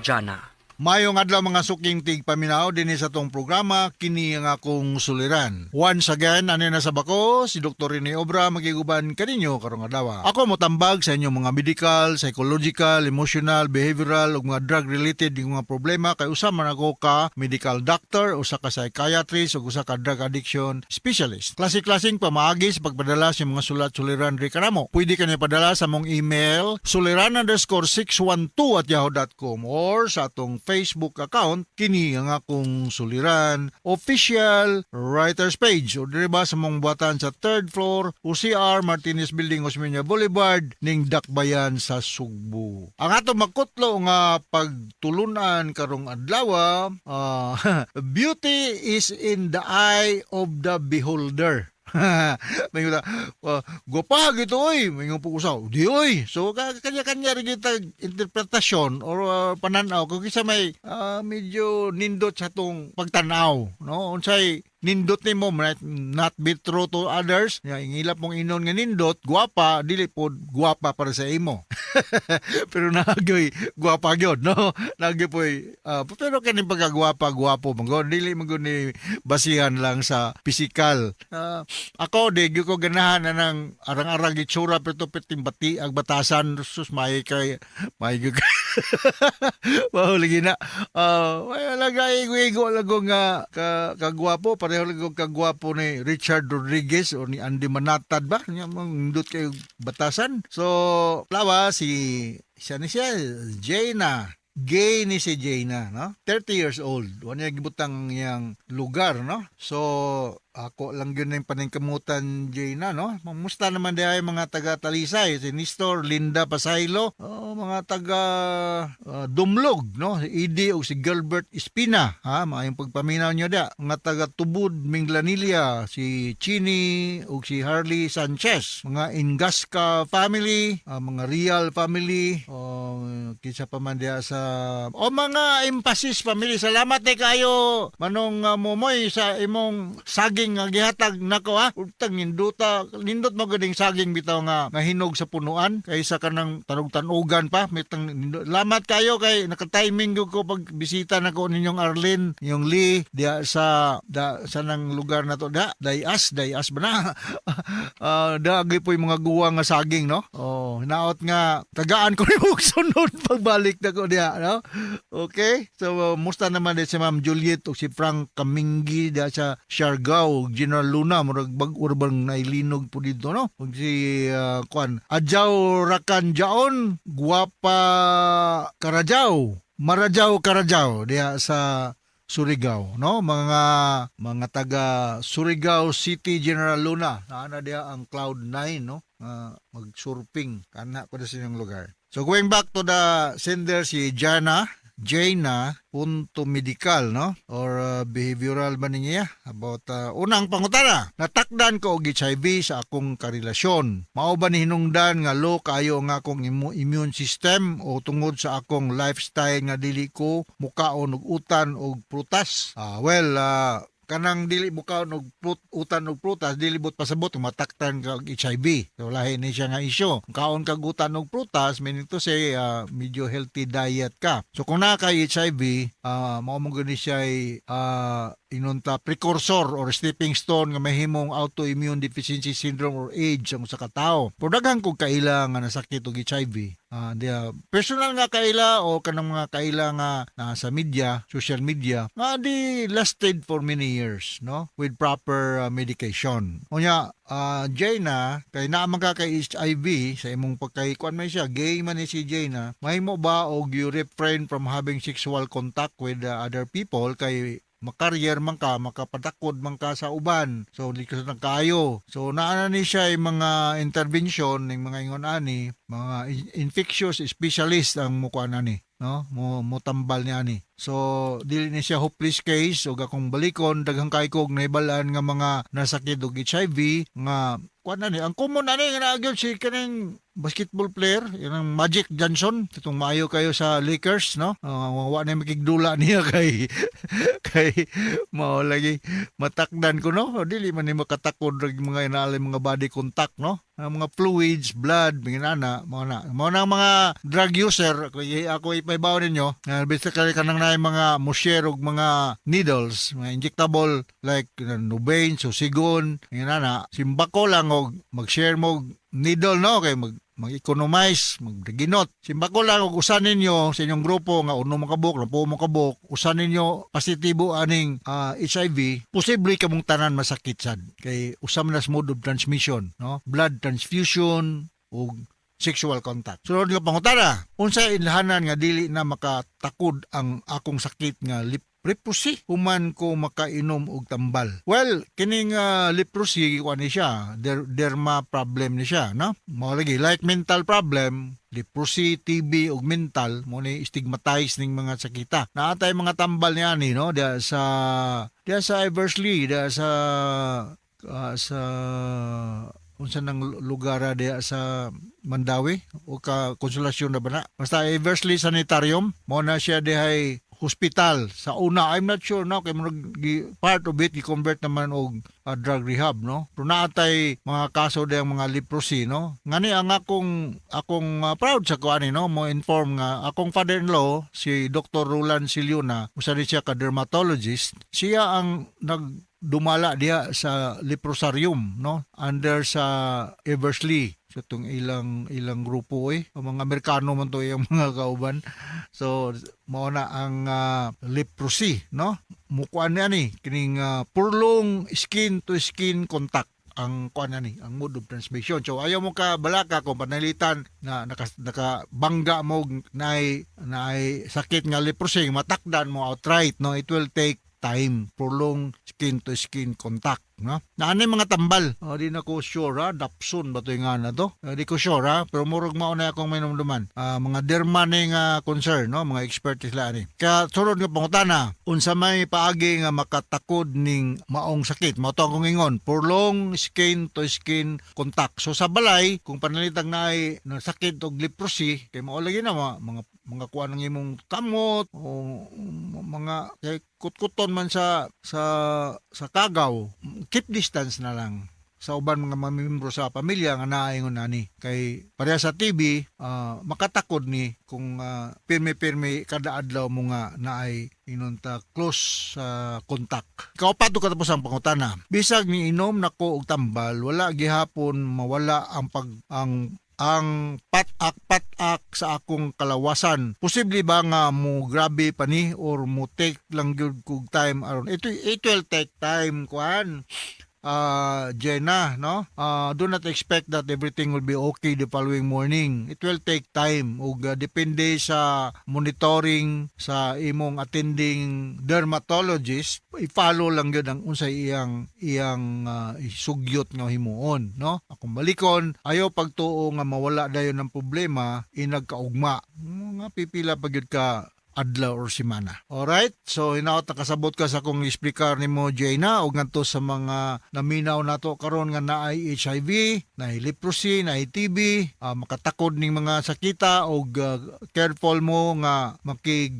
Jana. Mayong adlaw mga suking tig paminaw dinhi sa tong programa kini ang akong suliran. Once again, ano na sa bako si Dr. Rene Obra magiguban kaninyo karong adlaw. Ako motambag sa inyong mga medical, psychological, emotional, behavioral ug mga drug related ng mga problema kay usa man ako ka medical doctor, usa ka psychiatrist ug usa ka drug addiction specialist. Klase-klaseng pamaagi sa pagpadala sa mga sulat-suliran diri kanamo. Pwede kanyo padala sa mong email suliran_612@yahoo.com or sa atong Facebook account kini ang akong suliran official writers page o diri ba sa mong buhatan sa 3rd floor UCR Martinez Building Osmeña Boulevard ning Dakbayan sa Sugbo. Ang ato makutlo nga pagtulunan karong adlaw, beauty is in the eye of the beholder. May gopag ito oy, may nga pugusaw. Di oy. So kanya-kanya rin kita interpretasyon or pananaw kung kisa may medyo nindot sa tong pagtanaw, no? Unsay nindot nimo not be true to others. Ingilap mong inon nga nindot, guwapa, dili pod guwapa para sa imo. Pero nagyoy guwapa gyud, no? Nagyoy poy pero kani pagkagwapa guwapo manggo dili manggo ni basihan lang sa pisikal. Ako di gyud ko ganahan na ng arang-arang itsura pero petimbati ag batasan sus may kay may gyud. Wow lagi na. Wala igo lago nga kagwapo pareho lago kagwapo ni Richard Rodriguez o ni Andy Manatad ba? Nya mangindot kay batasan. So lawa siya Jaina. Gay ni si Jaina, no? 30 years old. Wala gibutang yang lugar, no? So ako lang yun na yung paningkamutan, Jaina, no? Mamusta naman di ay mga taga-Talisay, si Nestor, Linda Pasaylo, mga taga Dumlog, no? Si Edie o si Gilbert Espina, ha? Mga yung pagpaminaw nyo da. Mga taga-Tubud, Minglanilla, si Chini o si Harley Sanchez, mga Ingasca family, mga Real family, kinsa pa man diya sa mga Emphasis family. Salamat kayo manong momoy sa imong saging nga gihatag nako ha. Utang nindot mo gading saging bitaw nga hinog sa punuan kaysa kanang tanog-tanugan pa. Salamat kayo kay naka-timing ko pag bisita nako ninyong Arlene, yung Lee diya sa nang lugar na to Dayas ba na? Dagi po yung mga guwang nga saging, no? Hinaot nga tagaan ko yung sunod pagbalik na ko diya, no? Okay? So, musta naman din si Ma'am Juliet o si Frank Kamingi diya sa Siargao, General Luna, murag bag-urbang nailinog po dito, no? O si, Adjaw Rakan Jaon, Guwapa Karajaw, Marajaw Karajaw diha sa Surigao, no? Mga taga Surigao City, General Luna. Naana diha ang Cloud9, no? Mag-surfing kana ko sa inyong lugar. So going back to the sender si Jaina punto medical, no? Or behavioral ba niya about unang pangutana. Natakdan ko og HIV sa akong karelasyon. Mao ba ni hinungdan nga low kayo nga akong immune system o tungod sa akong lifestyle nga dili ko mukaon og utan og prutas? Kanang dili mukaon og utan og prutas dili bot pasabot mataktan ka og HIV. So lahi ni siya nga isyu. Kaon kag utan og prutas meaning to say medyo healthy diet ka. So kung naa kay HIV, mao mo gani siya inunta precursor or stepping stone nga mahimong autoimmune deficiency syndrome or AIDS ang usa ka tawo. Pero daghan kog kaila nga nasakit og HIV. Personal nga kaila o kanang mga kaila nga sa media, social media, nga di lasted for many years, no? With proper medication. Unya, Jaina, kay naman ka kay HIV sa imong pagkaikuan man siya, gay man ni si Jaina, mahimo ba og you refrain from having sexual contact with other people kay makaryer man ka, makapatakod man ka sa uban. So, di ka sa nagkaayo. So, naana ni siya yung mga intervention ng mga ingon ani, mga infectious specialist ang mukha na ni. No? Mo tambal niya ni. So, dili ni siya hopeless case o akong balikon, daghang kaikog na ibalaan nga mga nasakit og HIV nga kuan na ni. Ang common na ni nga naagyon si kanang basketball player, yung Magic Johnson, itong maayo kayo sa Lakers, no? Wa na makigdula niya kay mao lagi matakdan ko, no? Dili man ni makatakod og mga inaalay mga body contact, no? Ang mga fluids, blood, minana, mao na mga drug user, ako ipaibaw ninyo, basta kay kanang naay mga musher og mga needles, mga injectable like Nubain, Susigon, minana, simbako lang og mag-share mo needle, no? Kay mag-economize, magdaginot. Simbako lang og usan ninyo sa inyong grupo nga uno mo kabuk, lampo mo kabuk, usan ninyo positibo aning HIV, posible ka mong tanan masakit sad. Kay usam na mode of transmission, no? Blood transfusion o sexual contact. Sunod nga pangutana, unsa inlahanan nga dili na makatakod ang akong sakit nga leprosy human ko makainom og tambal? Well, kining leprosy kuan ni siya, derma problem ni siya, no? Mao lagi like mental problem, leprosy, TB ug mental mo ni stigmatize ning mga sakita. Naatay mga tambal niya ni, no? Dia sa Eversley, dia sa unsa nang lugar dia sa Mandawi o ka Konsolasyon na bana. Basta Eversley Sanitarium mo na siya dihay hospital sa una. I'm not sure now kay part of it gi-convert naman og drug rehab, no? Pero naatay mga kaso diyang mga leprosy, no? Ngani ang akong proud sa kuan no, mo inform nga akong father-in-law si Dr. Roland Siliona, usa siya ka dermatologist, siya ang dumala diha sa leprosarium, no? Under sa Eversley. So itong ilang grupo ang mga Amerikano man to yung mga kauban. So mao na ang leprosy, no? Mukuan niya ni kining purlong skin to skin contact ang kuan ni, ang mode of transmission. So ayaw mo ka balaka kung panalitan na nakabangga mo naay sakit nga leprosy, matakdan mo outright, no? It will take time, prolonged skin to skin contact, no? Naanay mga tambal, di na ko sure ha, Dapson ba ito yung nga na to? Di ko sure ha, pero murag mauna akong may namduman. Mga derma nga concern, no? Mga expertise lang ni. Kaya sunod nga pangutana, unsa may paagi nga makatakod ning maong sakit, mao to akong ingon, prolonged skin to skin contact. So sa balay, kung panalitang naay sakit og leprosy, kay mao lagi na mga kuan ng imong kamot o mga kutkuton man sa kagaw, keep distance na lang sa uban mga membro sa pamilya nga naaingon ani. Kay pareha sa TB, makatakod ni kung pirmi-pirmi kada adlaw mo nga naay inunta close contact. Kaupat to katapos ang pangutana. Bisag ni inom nako og tambal, wala gihapon mawala ang patak sa akong kalawasan. Posible ba nga mo grabe pa ni or mo take lang gyud kog time aron it will take time kuan Jenna, no? Do not expect that everything will be okay the following morning. It will take time ug depende sa monitoring sa imong attending dermatologist. I-follow lang gyud ang unsay iyang sugyot nga himuon, no? Akong balikon, ayaw pagtuo nga mawala dayon ng problema inagkaugma. Nga pipila pa gyud ka adlaw or semana. Alright? So, hinaot nakasabot ka sa kung explicar ni mo, Jaina, o nganto sa mga naminaw nato karon nga naay HIV, naay leprosy, naay TB, makatakod ning mga sakita, o careful mo nga makig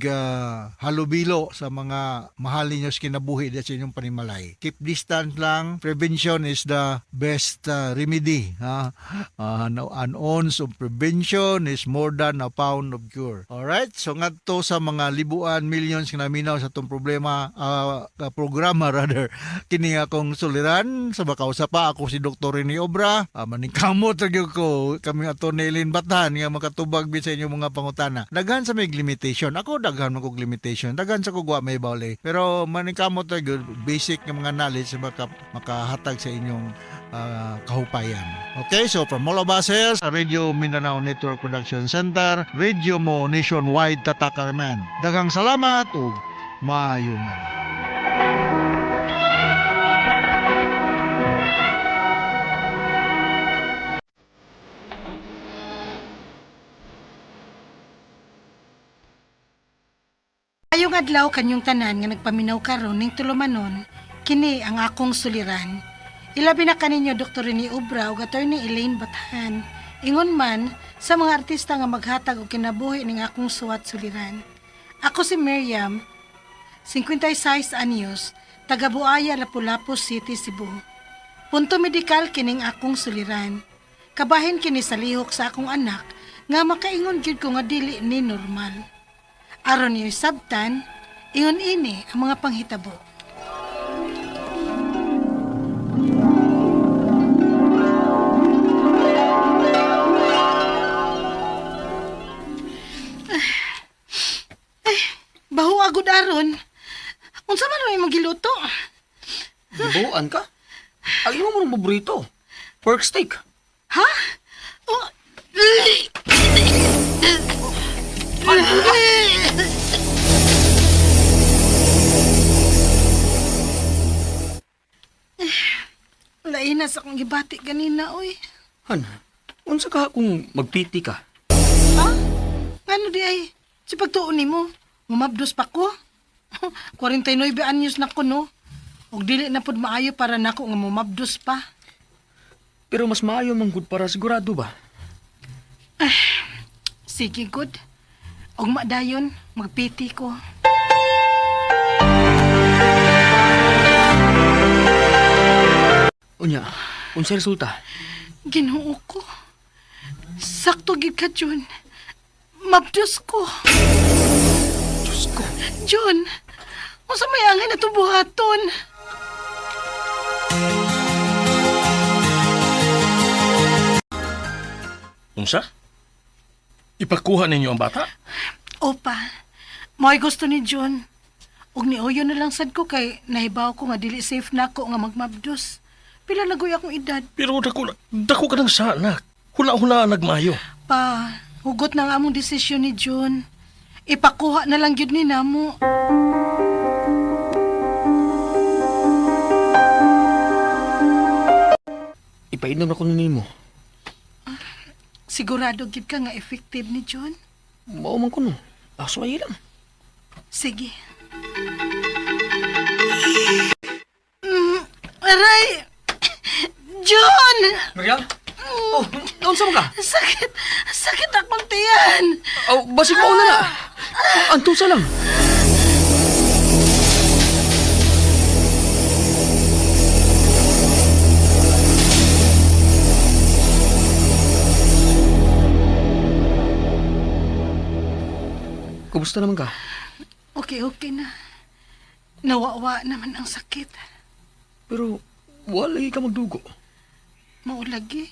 halubilo sa mga mahal ninyo sa kinabuhi sa inyong panimalay. Keep distance lang. Prevention is the best remedy. An ounce of prevention is more than a pound of cure. Alright? So, ngadto sa mga libuan, millions nga naminaw sa itong problema, programa rather, kini akong suliran sa makausa pa ako si Dr. Rene Obra, maningkamot lagi ko kami ato ni Eileen Batan nga makatubag sa inyong mga pangutana. Daghan sa may limitation, ako daghan magkog limitation, daghan sa kugwa may bawle, pero maningkamot lagi basic nga mga knowledge makahatag sa inyong kahupayan. Okay, so from all of us here sa Radio Mindanao Network Production Center, Radio Mo Nationwide Tatakaman. Daghang salamat ug maayong adlaw. Ayong adlaw kanyong tanan nga nagpaminaw karon ning tulumanon, kini ang akong suliran. Ilabi na kaninyo Dr. Rene Obra ug Attorney Eileen Batan. Ingon man sa mga artista nga maghatag og kinabuhi ning akong suwat suliran. Ako si Miriam, 56 anyos, taga Buaya, Lapu-Lapu City, Cebu. Punto medikal kining akong suliran. Kabahin kini sa lihok sa akong anak nga makaingon gyud ko nga dili ni normal. Aron niyo sabtan, ingon ini ang mga panghitabo. Baho agud aron. Unsa man may magiluto? Nabuan ka? Ang imo mong paborito. Pork steak. Ha? Oh. Lain na sa akong gibati ganina, oy. Han, unsa ka kung magpiti ka? Ha? Ngano di ay? Si pagtuon nimo, mumabdos pa ko. 49 anyos na ko, no? Og dili na pud maayo para nako nga mumabdos pa. Pero mas maayo man gud para sigurado ba? Sige, good. Og madayon, magpiti ko. Unya, unsa resulta? Ginoo ko. Sakto gid ka, John. Mabdos ko. Diyos ko. John, unsa may angin na buhaton? Unsa? Ipakuha ninyo ang bata? Opa, mo'y gusto ni John. Og niuyo na lang sad ko kay nahibaw ko nga dili safe na ako nga magmabdos. Pila na akong edad. Pero dako ka ng sa anak. Hula-hula nagmayo. Pa, hugot na nga among desisyon ni John. Ipakuha na lang yun ni namo. Ipainom na ko nimo. Sigurado gid ka nga effective ni John? Mao man ko no. Asway lang. Sige. Aray! John! Mariam? Oh, unsa man ka? Sakit akong tiyan. Oh, basig mo na na. Antusa lang. Kumusta naman ka? Okay na. Nawawa naman ang sakit. Pero wala ka magdugo. Maulagi.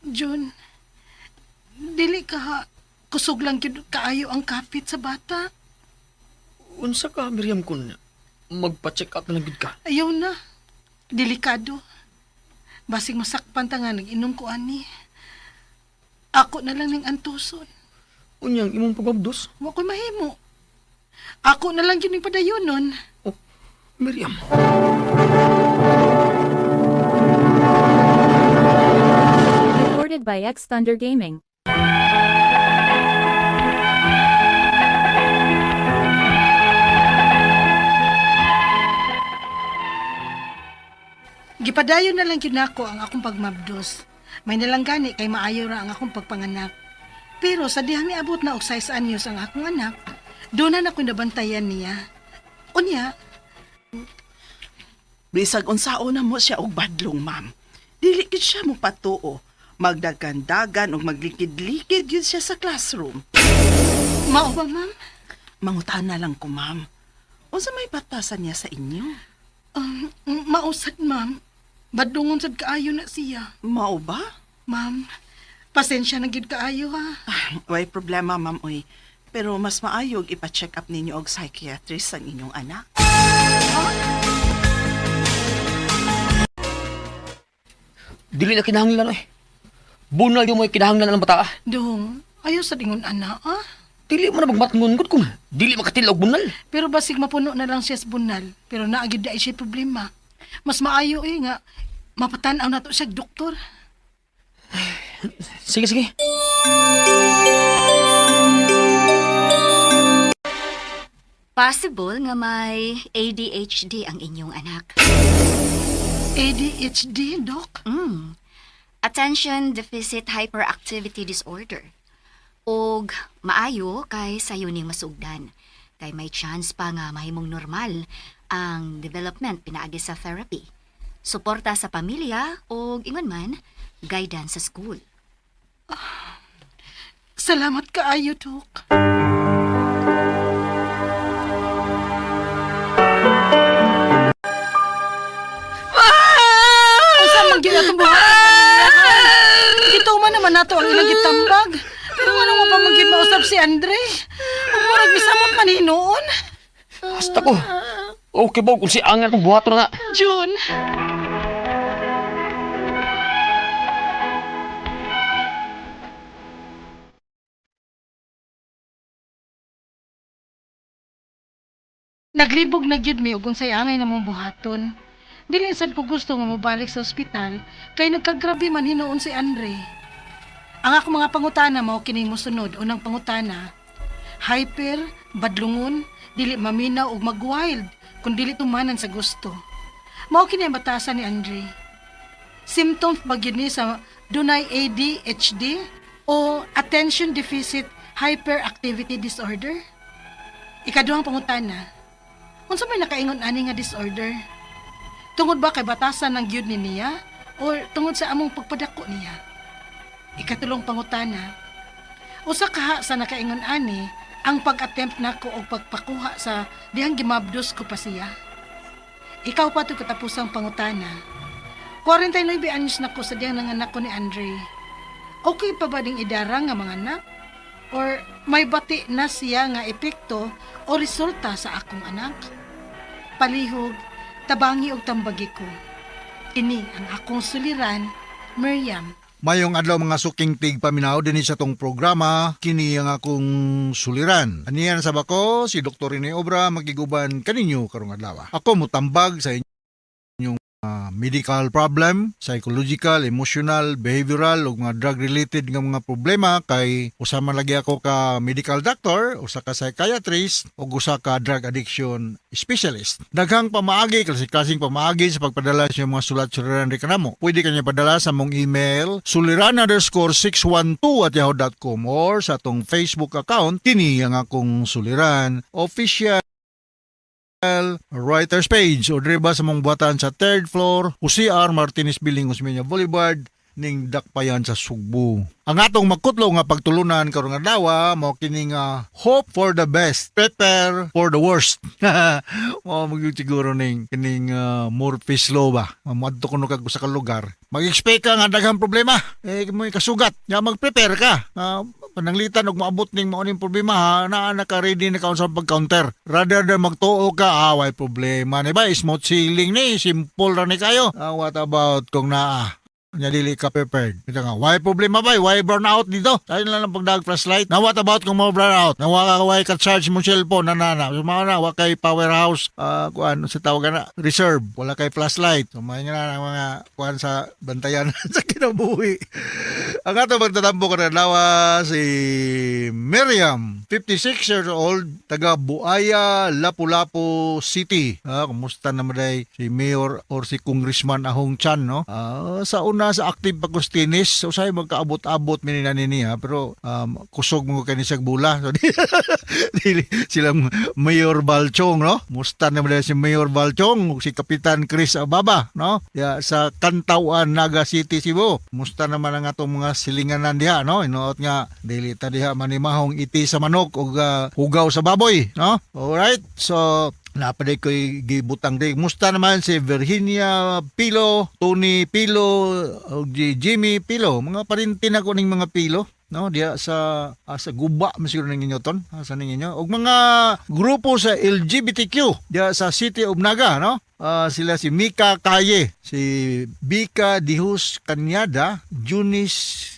John, dili ka kusog lang yun kaayo ang kapit sa bata. Unsa ka, Miriam, kun magpa-check up na lang gid ka? Ayaw na. Delikado. Basig masakpan ta nga nag-inom ko ani. Ako na lang ning antuson. Unyang imong pagmabdos. Wa ko'y mahimo. Ako na lang yun yung padayonon. Miriam. Recorded by X Thunder Gaming. Gipadayon na lang yun ako ang akong pagmabdos. May nalanggani kay maayo ra ang akong pagpanganak. Pero sa dihang niabot na og 6 anyos ang akong anak, doon na ako'y nabantayan niya. Unya, Bisag unsaon na mo siya og badlong, ma'am. Dili gid siya mo patuo. Magdagandagan o maglikid-likid yun siya sa classroom. mao ba ma'am? Mangutan na lang ko, ma'am. Unsa may batasan niya sa inyo? Mausad ma'am. Badungon sad kaayo na siya. Mao ba? Ma'am, pasensya na gid kaayo ha. Way problema, ma'am, oy. Pero mas maayog ipa-check up ninyo og psychiatrist ang inyong anak. Dili na kinahanglan Bunal yung may kinahanglan ng bata. Dong, ayaw sa dingon ana ah. Dili mo na magmatngon kung dili makatilaw bunal. Pero basig mapuno na lang siya sa bunal. Pero naagid na siya problema. Mas maayo nga mapatanaw na to siya doktor. Sige, sige. Possible nga may ADHD ang inyong anak. ADHD, Doc? Attention Deficit Hyperactivity Disorder. Og maayo kay sayo ning masugdan. Kay may chance pa nga mahimong normal ang development pinaagi sa therapy. Suporta sa pamilya o ingon man, guidance sa school. Salamat kaayo, Doc. Unsa man gyud atong buhaton? Gituman naman nato ang ilang gitambag. Pero wala mo pa magyud mausap si Andre. Ug murag misamot man hinuon. Basta ko. Okay ba kung si Angan kung buhato na nga? June. Naglibog na gyud mi ug unsay angay namong buhaton. Dili sad ko gusto nga mobalik sa ospital kay nagkagrabe man hinuon si Andre. Ang ako mga pangutana mao kining mosunod. Unang pangutana, hyper, badlungon, dili maminaw ug mag-wild kung dili tumanan sa gusto. Mao kini ang batasan ni Andre. Symptoms ba gyud ni sa dunay ADHD o Attention Deficit Hyperactivity Disorder? Ikaduhang pangutana, unsa may nakaingon ani nga disorder? Tungod ba kay batasan ng gyud ni niya o tungod sa among pagpadako niya? Ikatulong pangutana, usa kaha sa nakaingon ani ang pag-attempt nako og pagpakuha sa dihang gimabdos ko pa siya. Ikaw pa to katapusang pangutana. 49 anyos nako sa dihang nanganak ko ni Andre. Okay pa ba ding idarang nga mga anak? Or may bati na siya nga epekto o resulta sa akong anak? Palihog, tabangi og tambagi ko. Ini ang akong suliran, Miriam. Mayong adlaw mga suking tig paminaw din sa tong programa, kini ang akong suliran. Aniyan sa bako, si Dr. Rene Obra magiguban kaninyo karong adlaw. Ako mutambag sa inyong medical problem, psychological, emotional, behavioral ug mga drug-related nga mga problema kay usa man lagi ako ka medical doctor, usa ka psychiatrist ug usa ka drug addiction specialist. Daghang pamaagi, klaseng pamaagi sa pagpadala sa mga sulat-sularan di kanamo. Pwede kanya padala sa mong email suliran_612@yahoo.com or sa atong Facebook account kini ang akong suliran official writers page o driba sa mong buhatan sa 3rd floor UCR Martinez Building, Osmeña Boulevard ning Dakpayan sa Sugbo. Ang atong magkutlo nga pagtulunan karong adlaw mao kining hope for the best, prepare for the worst. Mao magyud siguro ning kining Murphy's Law ba. Mamadto kuno kag usa ka lugar. Mag-expect ka nga daghang problema, mo kasugat. Ya mag-prepare ka. pananglitan og maabot ning mao ning problema ha, na naka-ready na kaon sa pag-counter. Rather than magtuo ka, way problema ni ba, smooth sailing ni, simple ra ni kayo. What about kung naa? Nya dili ka prepared. Kita nga, why problema ba? Why burnout dito? Tayo na lang pagdag flashlight. Now what about kung mo burnout? Nawa ka why ka charge mo cellphone na. So mga na, wa kay powerhouse, kuan sa tawag na, reserve. Wala kay flashlight. So mga na mga kuan sa bantayan sa kinabuhi. Ang ato magtatampo ka na nawa si Miriam, 56 years old, taga Buaya, Lapu-Lapu City. Kumusta naman day si Mayor or si Congressman Ahong Chan, no? Sa una sa active pagkustinis, so say magkaabot-abot minina niya, pero kusog mo kani sa bula. So dili silang Mayor Balchong, no? Musta naman day si Mayor Balchong, si Kapitan Chris Ababa, no? Ya, sa Kantauan, Naga City, Cebu. Musta naman ang atong mga silinganan diha, no? Inuot nga dili ta diha manimahong iti sa manok o hugaw sa baboy, no? Alright, so napaday ko'y gibutang day. Musta naman si Virginia Pilo, Tony Pilo, o Jimmy Pilo. Mga parintin ako ning mga Pilo. No, diya sa guba masiguro ning inyo ton. Sa ning inyo. Og mga grupo sa LGBTQ diya sa City of Naga, no? Sila si Mika Kaye, si Bika Dihus Kanyada, Junis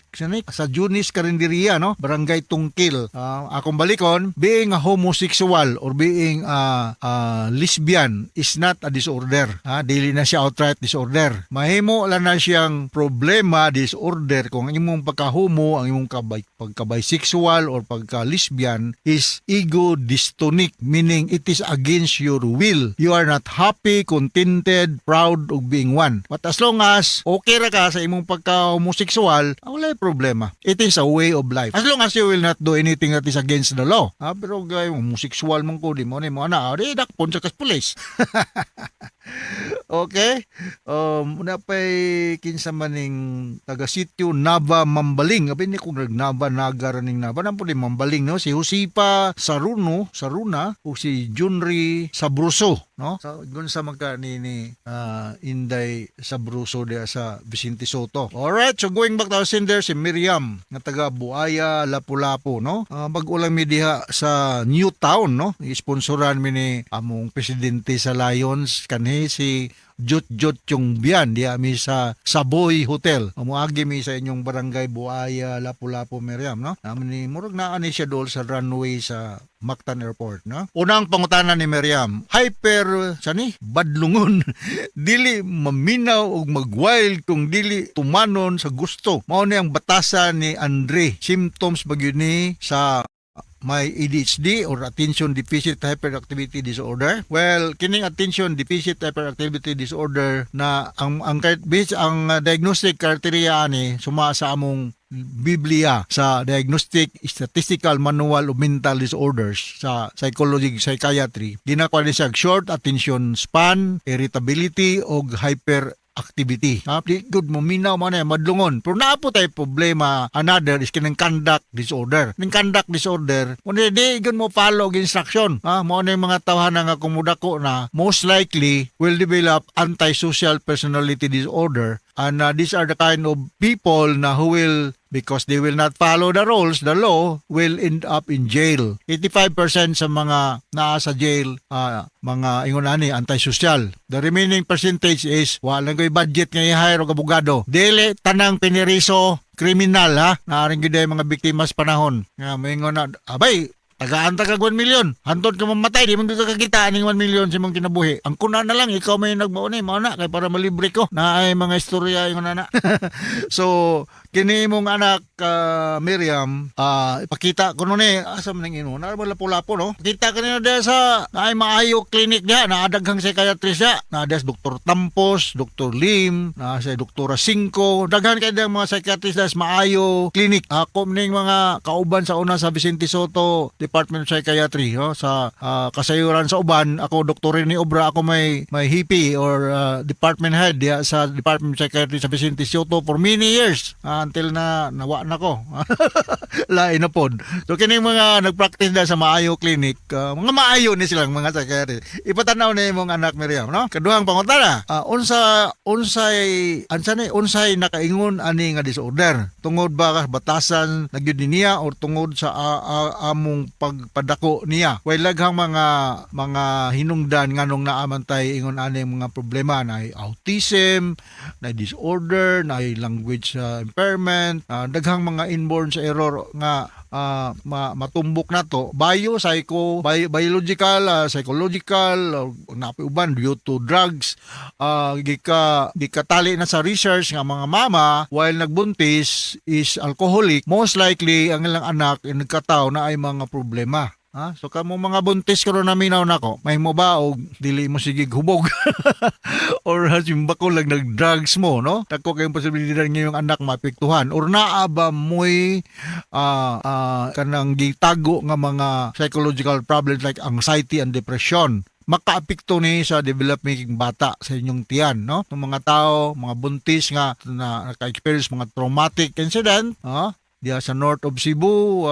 sa Junis Karinderia, no? Barangay Tungkil. Akong balikon, being a homosexual or being a lesbian is not a disorder. Dili na siya outright disorder. Mahimo lang na siyang problema, disorder, kung ang imong pagka-homo, ang imong pagka-bisexual or pagka-lesbian is ego dystonic, meaning it is against your will. You are not happy, contented, proud of being one. But as long as okay ra ka sa imong pagka-homosexual, wala problema. It is a way of life. As long as you will not do anything that is against the law. Pero gay, homosexual man ko, di mo na, dakpon sa kaspulis. Okay? Muna pa'y kinsa maning taga-sityo Nava Mambaling. Abin ni kung nagnava nagaraning Nava. Nampo di Mambaling, no? Si Josipa Saruna o si Junri Sabruso, no? So, gun sa magka ni Inday Sabruso dia sa Vicente Soto. Alright, so going back to our sender, si Miriam, nga taga Buaya, Lapu-Lapu, no? Bag-ulang mi diha sa New Town, no? Isponsoran mi ni among presidente sa Lions, kanhi si Jut yung biyan di ami sa Saboy Hotel. Umuagi mi sa inyong barangay Buaya, Lapu-Lapu, Miriam, no? Naman ni murag naa ni siya dool sa runway sa Mactan Airport, no? Unang pangutana ni Miriam, hyper badlungon. Dili maminaw og magwild kung dili tumanon sa gusto. Mao ni ang batasan ni Andre. Symptoms bagyo ni sa may ADHD or attention deficit hyperactivity disorder. Well, kining attention deficit hyperactivity disorder na ang diagnostic criteria ani suma sa among Biblia sa Diagnostic Statistical Manual of Mental Disorders sa Psychiatry. Ginakuha ni siya short attention span, irritability o hyperactivity. Good mo minaw man madlungon. Pero naapo tay problema another is kinang conduct disorder. Ning conduct disorder, kundi di gyud mo follow instruction. Mao na mga tawhan nga kumudako na most likely will develop antisocial personality disorder. And these are the kind of people na who will, because they will not follow the rules, the law, will end up in jail. 85% sa mga naa sa jail, mga ingonani, antisocial. The remaining percentage is, wala ko'y budget nga i-hire og abogado. Dili, tanang piniriso, kriminal, ha? Naaring gyud mga biktimas panahon. Nga, may na, abay, tagaan ka 1 million. Hantod ka mamatay, di man ka kakita aning 1 million sa mong kinabuhi. Ang kuna na lang, ikaw may nagmaunay, mauna, kay para malibre ko. Na ay mga istorya yung nana. So, kini mong anak, Miriam, ipakita ko nun asa man ang ino, na lapu-lapu, no? Pakita ka nila dahil sa, na ay maayo clinic niya, naadaghang psychiatrist niya, na dahil Dr. Tampos, Dr. Lim, na sa Dr. Cinco, daghan kayo mga psychiatrist dahil maayo clinic. Ako ning mga kauban sa una sa Vicente Soto, Department of Psychiatry, no? Sa kasayuran sa uban, ako Dr. Rene Obra, ako may hippie or department head sa Department of Psychiatry sa Vicente Soto for many years. until na nawa na ko. Lain na pod. So kining mga nagpractice na sa Maayo Clinic, mga maayo ni silang mga psychiatrist. Ipatanaw na imong anak Miriam, no? Kaduhang pangutana, unsay nakaingon ani nga disorder? Tungod ba ka batasan nagyud niya or tungod sa among pagpadako niya? Way laghang mga hinungdan nganong naamantay ingon ani mga problema na autism, na disorder, na language impairment, daghang mga inborn sa error nga matumbok na to biological, psychological, napi uban due to drugs, gikatali na sa research nga mga mama while nagbuntis is alcoholic, most likely ang ilang anak nagkataw na ay mga problema. So kamo mga buntis karon na minaw nako, may mo ba og dili mo sige hubog or simba ko lang nag-drugs mo, no? Dako kayong posibilidad ngayong anak maapektuhan or naa ba mo'y kanang gitago nga mga psychological problems like anxiety and depression makaapekto ni sa developing bata sa inyong tiyan, no? Ng mga tao, mga buntis nga na naka-experience mga traumatic incident, diya sa north of Cebu,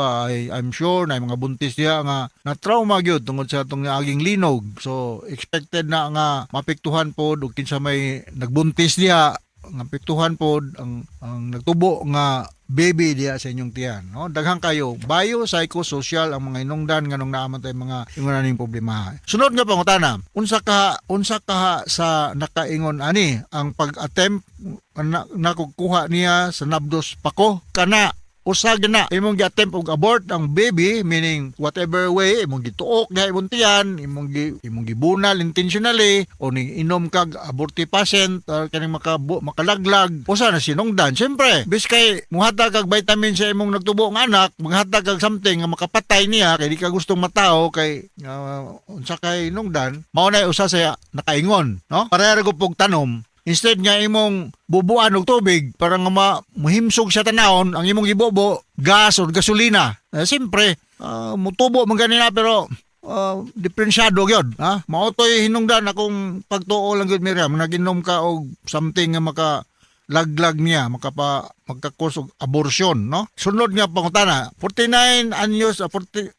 I'm sure na mga buntis diya nga na trauma gyud tungod sa atong aging linog. So expected na nga mapektuhan pod ug kinsa may nagbuntis diya nga apektuhan pod ang nagtubo nga baby diya sa inyong tiyan, no? Daghang kayo bio psychosocial ang mga inungdan nganong naamantay mga ingon aning problema. Sunod nga pangutana, unsa ka sa nakaingon ani ang pag-attempt nakukuha niya sa nabdos pako kana usag na imong gi-attempt og abort ang baby, meaning whatever way imong gituok na imong tiyan, imong gibunal intentionally o ning inom kag abortifacient or kaning makalaglag usa na sinungdan. Siyempre bis kay muhatag kag vitamin sa imong nagtubo nga anak, maghatag kag something nga makapatay niya kay di ka gustong matao kay unsa kay inungdan, mao na usa sa nakaingon, no? Pareha gyud pog tanom. Instead nga imong bubuan og tubig para nga mahimsog sa tanawon, ang imong gibobo gas or gasolina. Siyempre, mutubo man ganina pero diferensyado gyud, ha? Mao toy hinungdan akong pagtuo lang gyud Miriam, naginom ka og something nga makalaglag niya, magkakos og abortion, no? Sunod nga pangutana, 49 anyos 49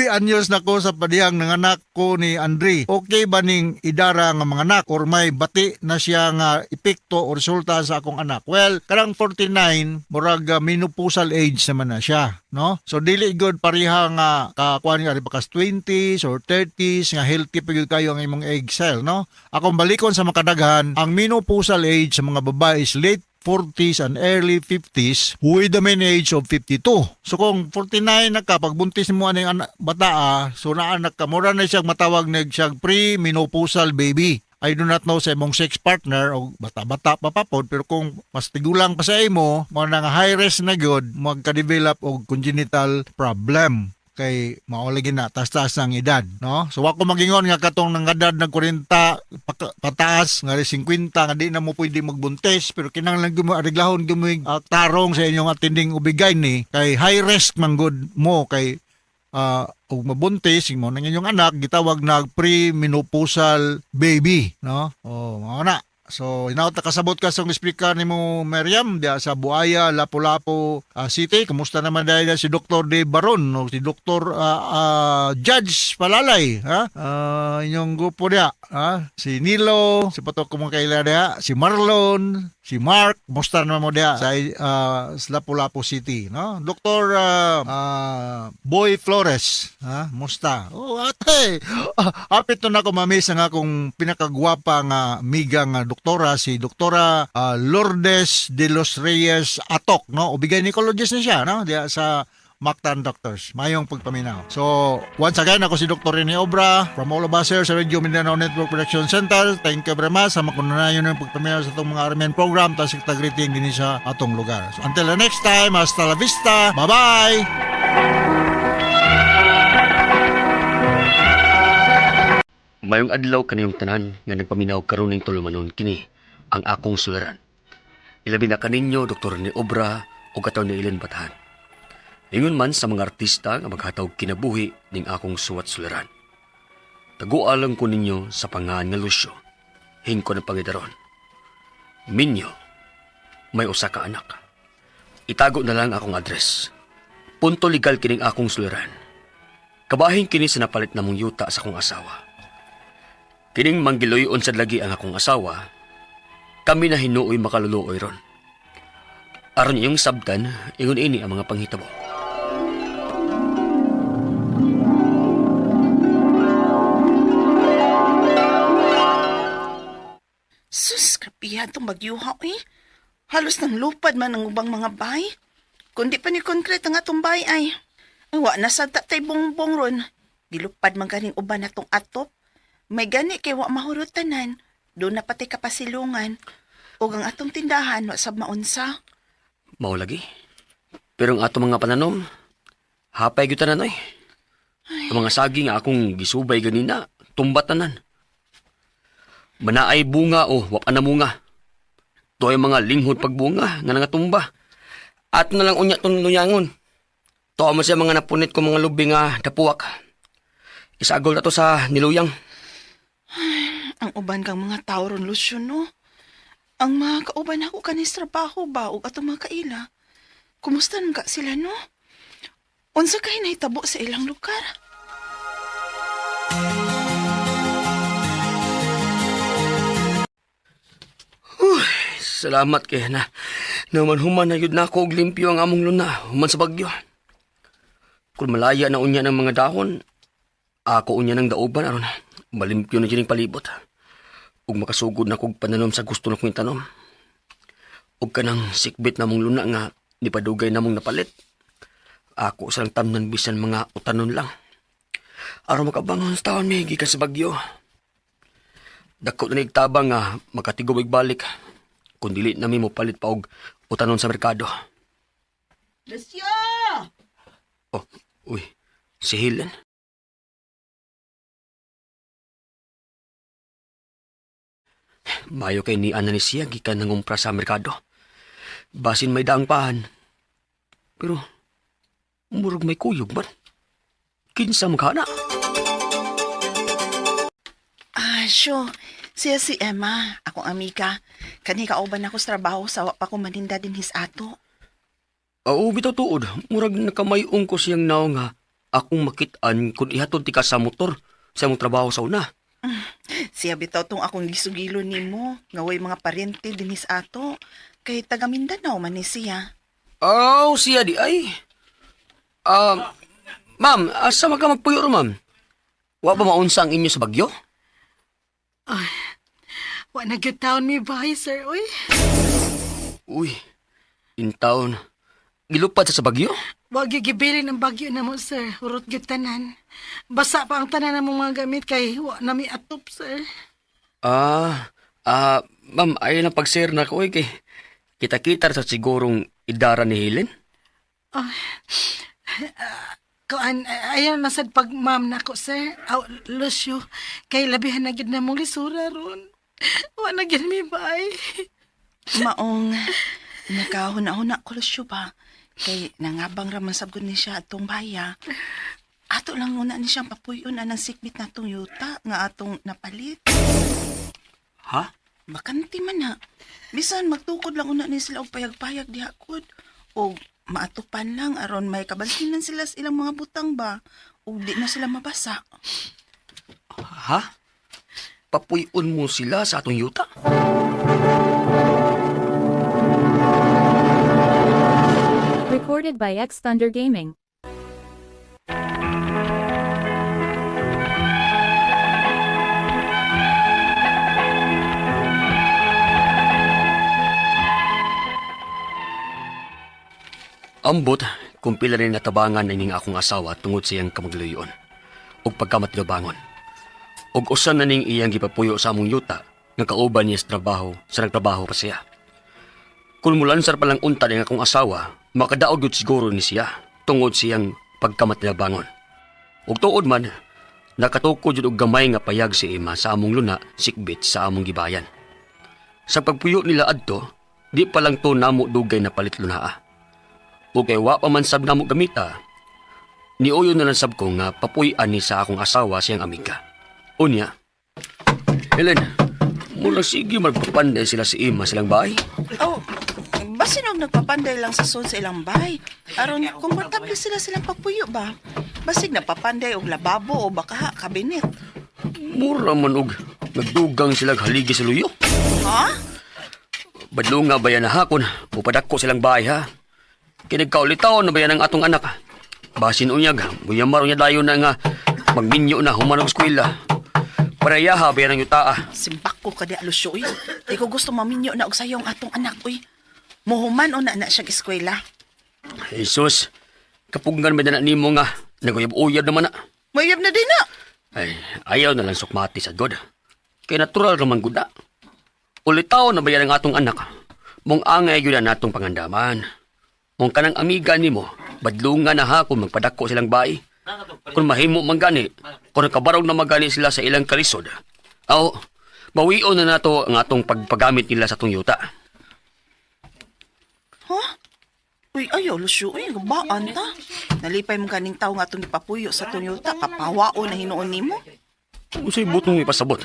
anyos na ko sa padihang ng anak ko ni Andre. Okay ba ning idara nga mga anak or may bati na siya nga epekto o resulta sa akong anak? Well, karang 49 murag menopausal age naman na siya, no? So dili good pareha nga kakuan nga bakas 20s or 30s nga healthy pa gyud kayo ang imong egg cell, no? Akong balikon sa makadaghan, ang menopausal age sa mga babae is late 40s and early 50s with the mean age of 52. So kung 49 na ka, pagbuntis mo aning bata, so naanak ka, mura na siyang matawag na siyang pre-menopausal baby. I do not know sa imong sex partner o bata-bata pa papod, pero kung mas tigulang pa sa imo, mo na nga high risk na gyud magka-develop og congenital problem. Kay maulagi na taas-taas ang edad, no? So wako magingon nga katong nang edad ng 40 pataas nga 50 nga di na mo pwede magbuntis, pero kinahanglan gyud mo ariglahon gyud mo tarong sa inyong atinding ubigay ni kay high risk man gud mo kay og mabuntis mo nang inyong anak gitawag na pre-menopausal baby, no? Mao na. So, inaot nakasabot ka sa speaker ni mo, Miriam, diya sa Buaya, Lapu-Lapu City. Kamusta naman dahil si Dr. De Baron, o si Dr. Judge Palalay, ha? Inyong grupo diya, ha? Si Nilo, si Patok Kumangkaila diya, si Marlon, si Mark, kamusta naman mo diya sa Lapu-Lapu City, no? Dr. Boy Flores, ha? Musta? Ate, apit na ako mamiss ang akong pinakagwapa nga miga nga doktora, si Doktora Lourdes de los Reyes Atok, no? Ubigay gynecologist na siya, no? Diya sa Mactan Doctors. Mayong pagpaminaw. So, once again, ako si Dr. Rene Obra from all of us here sa Radio Mindanao Network Production Center. Thank you very much sa makununayon ng pagpaminaw sa itong mga Armen program ta sa greeting din sa atong lugar. So, until the next time, hasta la vista. Bye-bye! Mayong adlaw kaniyong tanan nga nagpaminaw karon ning tulumanon kini ang akong suliran. Ilabi na kaninyo Dr. ni Obra o kataw ni Ilen Batahan. Ingon man sa mga artista nga maghatag kinabuhi ning akong suwat suliran. Tagualang ko ninyo sa pangalan nga Lucio, hingko na pangidaron. Minyo, may usa ka anak. Itago na lang akong address. Punto legal kining akong suliran. Kabahin kini sa napalit namong yuta sa akong asawa. Kining manggiloyon sa lagi ang akong asawa, kami na hinuoy makaluluoy ron. Aron yung sabtan, ingon ini ang mga panghitabo. Sus, kapihan tong bagyuha eh. Halos nang lupad man ang ubang mga bay. Kundi pa ni konkrete ang atong bay ay. Ay, wa na sa tatay bongbong ron. Dilupad man ganing uban atong atop. May gani kay wa mahurutanan. Doon na pati kapasilungan. O ang atong tindahan, wa sab maunsa. Mao lagi. Pero ang ato mga pananom, hapay gyud tanan oy. Ang mga saging nga akong gisubay ganina, tumbat tanan. Manaay bunga o wa pa na munga. Toy mga linghod pagbunga nga nangatumba. At na lang unya ton luyangon. To man siya mga napunit ko mga lubi nga dapuwak. Isagol na to sa niluyang. Ang uban kang mga tao ron, Lucio, no? Ang mga kauban ako kanis trabaho ba o atong mga kaila. Kumusta ka sila, no? Unsa kay nahitabo sa ilang lugar? Salamat kay na. Naman human na yun na ako og limpyo ang among luna, human sa bagyo. Kung malaya na unya ng mga dahon, ako unya ng dauban aron malimpyo na dyan palibot. Ug makasugod na kog pananom sa gusto na kong tanom. Ug kanang sikbit na mong luna nga nipadugay na mong napalit. Ako sa lang tamnan bisan mga utanon lang. Aron makabangon sa taon may gikan sa bagyo. Dako na nigtabang nga makatigubig balik. Kung dili namin mo palit pa og utanon sa merkado. Lucio! Oh, uy, si Helen. Mayo kay ni ana ni siya gikan nangumpra sa merkado. Basin may daang pahan. Pero, murag may kuyog man. Kinsa magkana? Sure. Siya si Emma, akong amiga. Kani kauban ako sa trabaho sa wa pa ko maninda din his ato. Oo, bitaw tuod. Murag nakamayong ko siyang naw nga akong makitaan kung ihatod ti ka sa motor sa mong trabaho sa una. Siya bitaw tong akong gisugilo nimo, nga way mga paryente din his ato. Kay taga Mindanao man ni siya. Oh, siya di ay. Ma'am, asa ka magpuyo ro, ma'am? Wa ba maunsa ang inyo sa bagyo? Ay, wa na gyud taon mi bahay, sir, oy. Uy, in town. Gilupad sa bagyo? Wa gigibilin ang bagyo na mo, sir. Urot gyud tanan. Basa pa ang tanan namong mga gamit kay wa na mi atop, sir. Ma'am, ayaw na pag-share na ko, kay kita-kita sa sigurong idara ni Helen. Kuan, ayaw masad pag ma'am na ko, sir. Aw, Lucio, kay labihan na gyud na mong lisura ron. Wa na gyud mi bay. Maong, nakahuna-huna ko Lucio ba? Kay nangabang raman sabgon ni siya atong baya. Ato lang muna ni siyang papuyon anang sikbit na atong yuta nga atong napalit. Ha? Bakanti man na. Bisan magtukod lang una ni sila og payag-payag dihakod. O maatupan lang aron may kabantinan sila sa ilang mga butang ba. O di na sila mabasa. Ha? Papuyon mo sila sa atong yuta? Recorded by X Thunder Gaming. Ambot, kung pila rin natabangan na ining akong asawa tungod sa iyang kamagluyon. O pagkamatlabangon. O usan na ning iyang gipapuyo sa among yuta, nga kauban niya sa trabaho, sa nagtrabaho pa siya. Kung mulansar palang unta ng akong asawa, makadaog yun siguro ni siya, tungod siyang pagkamatlabangon. O tuod man, nakatukod yun og gamay nga payag si Ima sa among luna, sikbit sa among gibayan. Sa pagpuyo nila adto, di palang to namo dugay na palit lunaa. O kay wa pa man sab namo gamita, niuyo na lang sab ko nga papuy-an ni sa akong asawa siyang amiga. Unya, Helen, mula sige magpapanday sila si Ima silang bahay. Oh, Basin og nagpapanday lang sa sul sa ilang bahay. Aron komportable sila silang pagpuyo ba? Basig nagpapanday og lababo o baka kabinet. Mura man og nagdugang silang haligi sa luyo. Ha? Badlo nga bayan na hakon, upadako silang bahay ha. Kinagkaulitaw na bayan ang atong anak. Basin unyag, buyamar unya dayon na nga magminyo na human og eskwela. Para yaha bayan ang yutaa. Simbak ko kadi alusyo uy. Di ko gusto maminyo na og sayong atong anak uy. Muhuman o na siya eskwela. Jesus, kapugan ba na nimo nga naguyab-uyab naman na. Mayab na din na. Ay, ayaw na lang sukmati sa God. Kaya natural naman gud na. Ulitaw na bayan ang atong anak. Mong angay yun na natong pangandaman. Mong kanang amiga nimo, badlungan na ha kung magpadako silang bahay. Kung mahimo man gani, kung nakabarog na magani sila sa ilang kalisod. Aw, bawion na nato ang atong pagpagamit nila sa atong yuta. Ha? Uy, ayaw, Lucio. Uy, gabaan ta. Nalipay mo kaning tao nga itong ipapuyo sa tunyuta. Papawao na hinuon nimo. Usay butong ipasabot.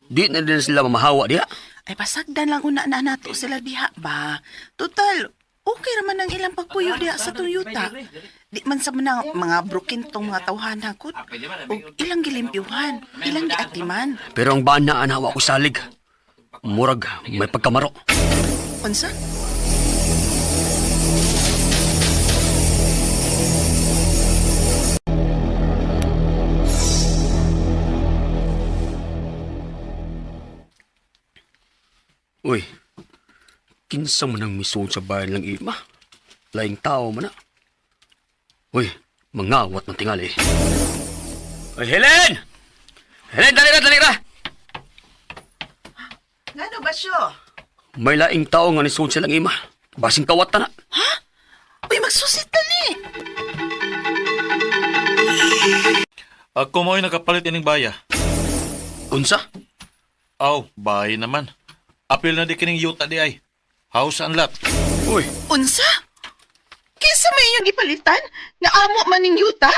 Di na din sila mamahawa diha. Ay, pasagdan lang una na nato sila diha ba? Total, okay naman ang ilang pagpuyo diha sa tunyuta. Di man sa mga broken tong mga tawhan hakot. O ilang gilimpyuhan, ilang giatiman. Pero ang bana anawa ko salig. Murag, may pagkamaro. Unsa? Uy, kinsa man ang misod sa bayan lang ima. Laing tao man na. Uy, mangawat ng tingali. Uy, Helen! Helen, dali ka! Ngano ba siya? May laing tao nga nisod silang ima. Basing kawat na. Ha? Uy, magsusit na ni. Ako mo'y nakapalit ining baya. Unsa? Aw, bahay naman. Apil na di kining yuta di ay. House and lot. Uy, Unsa? Kinsa may iyong gipalitan? Nga amo man ning yuta?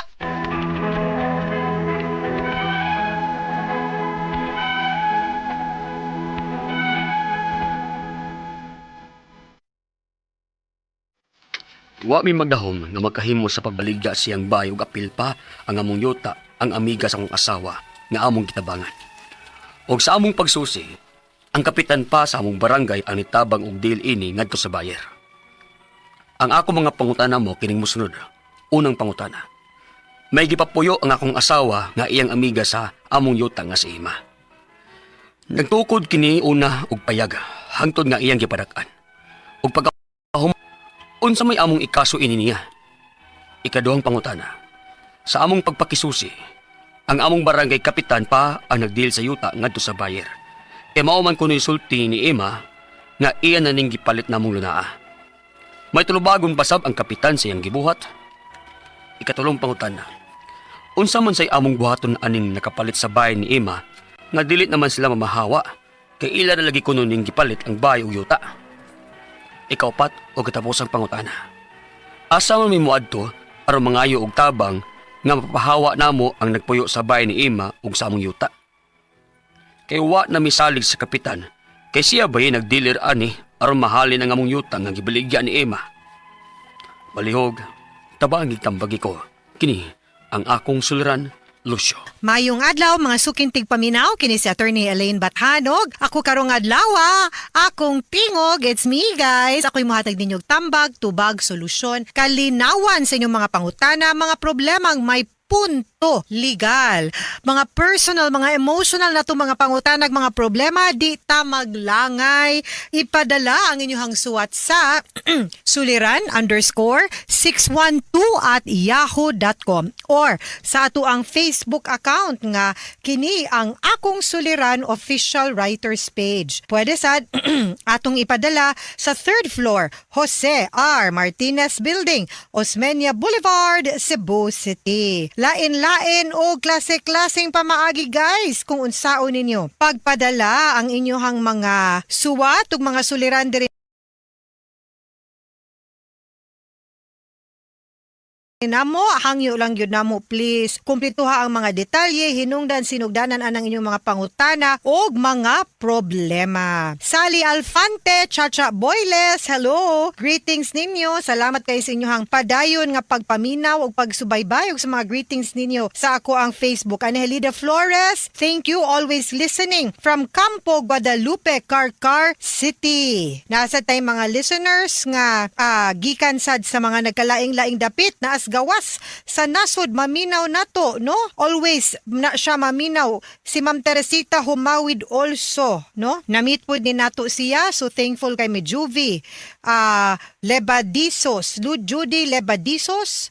wa mi magdahom nga magkahimo sa pagbaligya siyang bayo ug apil pa ang among yuta ang amiga sa akong asawa nga among kitabangan. Og sa among pagsusi, ang kapitan pa sa among barangay ang nitabang og deal ini ngadto sa bayer. Ang ako mga pangutana mo kining mosunod. Unang pangutana. May gipapuyo ang akong asawa nga iyang amiga sa among yuta nga si Ima. Nagtukod kini una og payag hangtod nga iyang gipadak-an. Og pag unsa may among ikaso ini niya. Ikaduhang pangutana. Sa among pagpakisusi, ang among barangay kapitan pa ang nagdeal sa yuta ngadto sa bayer. E mao man kuno isulti ni Emma nga iya na ning gipalit namong lunaa. May tulubagon basab ang kapitan sa iyang gibuhat. Ikatulong pangutana. Unsa man say among buhaton aning nakapalit sa bahay ni Emma nga dilit naman sila mamahawa kay ila na lagi kuno ning gipalit ang bahay ug yuta. Ikaupat o katapusang pangutana. Asa man may muadto aron mangayo og tabang nga mapahawa namo ang nagpuyo sa bahay ni Emma ug sa among yuta. Kay wa na misalig sa kapitan kay siya ba nagdilir ani aron mahalin ang among yuta nga gibaligya ni Emma. Balihog, tabangig tambagi ko. Kini ang akong suliran, Lucio. Mayong adlaw mga sukintig paminaw kini si Attorney Elaine Bathanog. Ako karong adlaw, akong tingog, it's me guys. Ako'y mohatag ninyog tambag, tubag, solusyon, kalinawan sa inyong mga pangutana, mga problemang may punto legal, mga personal, mga emotional na to mga pangutanag, mga problema, di ta maglangay. Ipadala ang inyong suwat sa suliran_612@yahoo.com or sa ato ang Facebook account nga kini ang Akong Suliran Official Writers Page. Pwede sad atong ipadala sa 3rd floor, Jose R. Martinez Building, Osmeña Boulevard, Cebu City. Lain-lain o klase-klaseng pamaagi guys kung unsaon ninyo. Pagpadala ang inyong mga suwat ug mga suliran diri namo, hangyo lang yun namo please. Kumplituha ang mga detalye, hinungdan sinugdanan anang inyong mga pangutana o mga problema. Sally Alfante, Chacha Boyles, hello. Greetings ninyo. Salamat kayo sa inyong padayon nga pagpaminaw o pagsubaybay o sa mga greetings ninyo sa ako ang Facebook. Angelida Flores, thank you, always listening from Campo Guadalupe, Carcar City. Nasa tay mga listeners nga gikan sad sa mga nagkalaing-laing dapit na as gawas sa nasod maminaw nato, no? Always na siya maminaw. Si Ma'am Teresita Humawid also, no? Namit po din nato siya, so thankful kay Mejuvi. Lebadisos, Judy Lebadisos,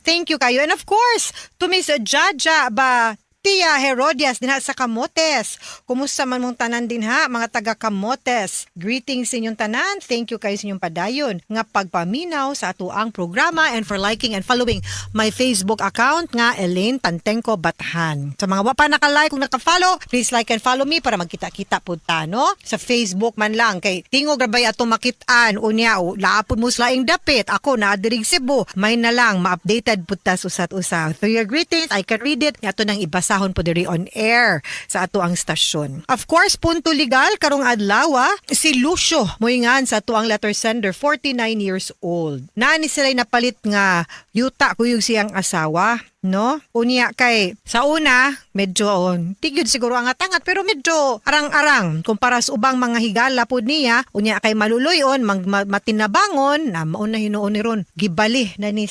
thank you kayo. And of course, to Miss Jaja ba Tia Herodias din sa Camotes. Kumusta man mong tanan din ha, mga taga Camotes. Greetings sa inyong tanan. Thank you kayo sa inyong padayon nga pagpaminaw sa atuang programa and for liking and following my Facebook account nga Elaine Tantengco Batahan. Sa mga wapa naka-like kung naka-follow, please like and follow me para magkita-kita po ta, no? Sa Facebook man lang kay tingog rabay ato makitaan unya laapon mo slaing dapit. Ako na dirig Cebu. May na lang ma-updated po ta usat-usa. So your greetings, I can read it. Ato nang ibasahon po diri on air sa ato ang stasyon. Of course, punto legal karong adlaw si Lucio moingan sa ato ang letter sender, 49 years old. Nani sila napalit nga yuta kuyog siyang asawa, no? Unya kay sa una medyo tigid siguro ang atangat pero medyo arang-arang kumpara sa ubang mga higala pud niya. Unya kay maluloyon matinabangon na mao na hinuon ni ron gibali na ni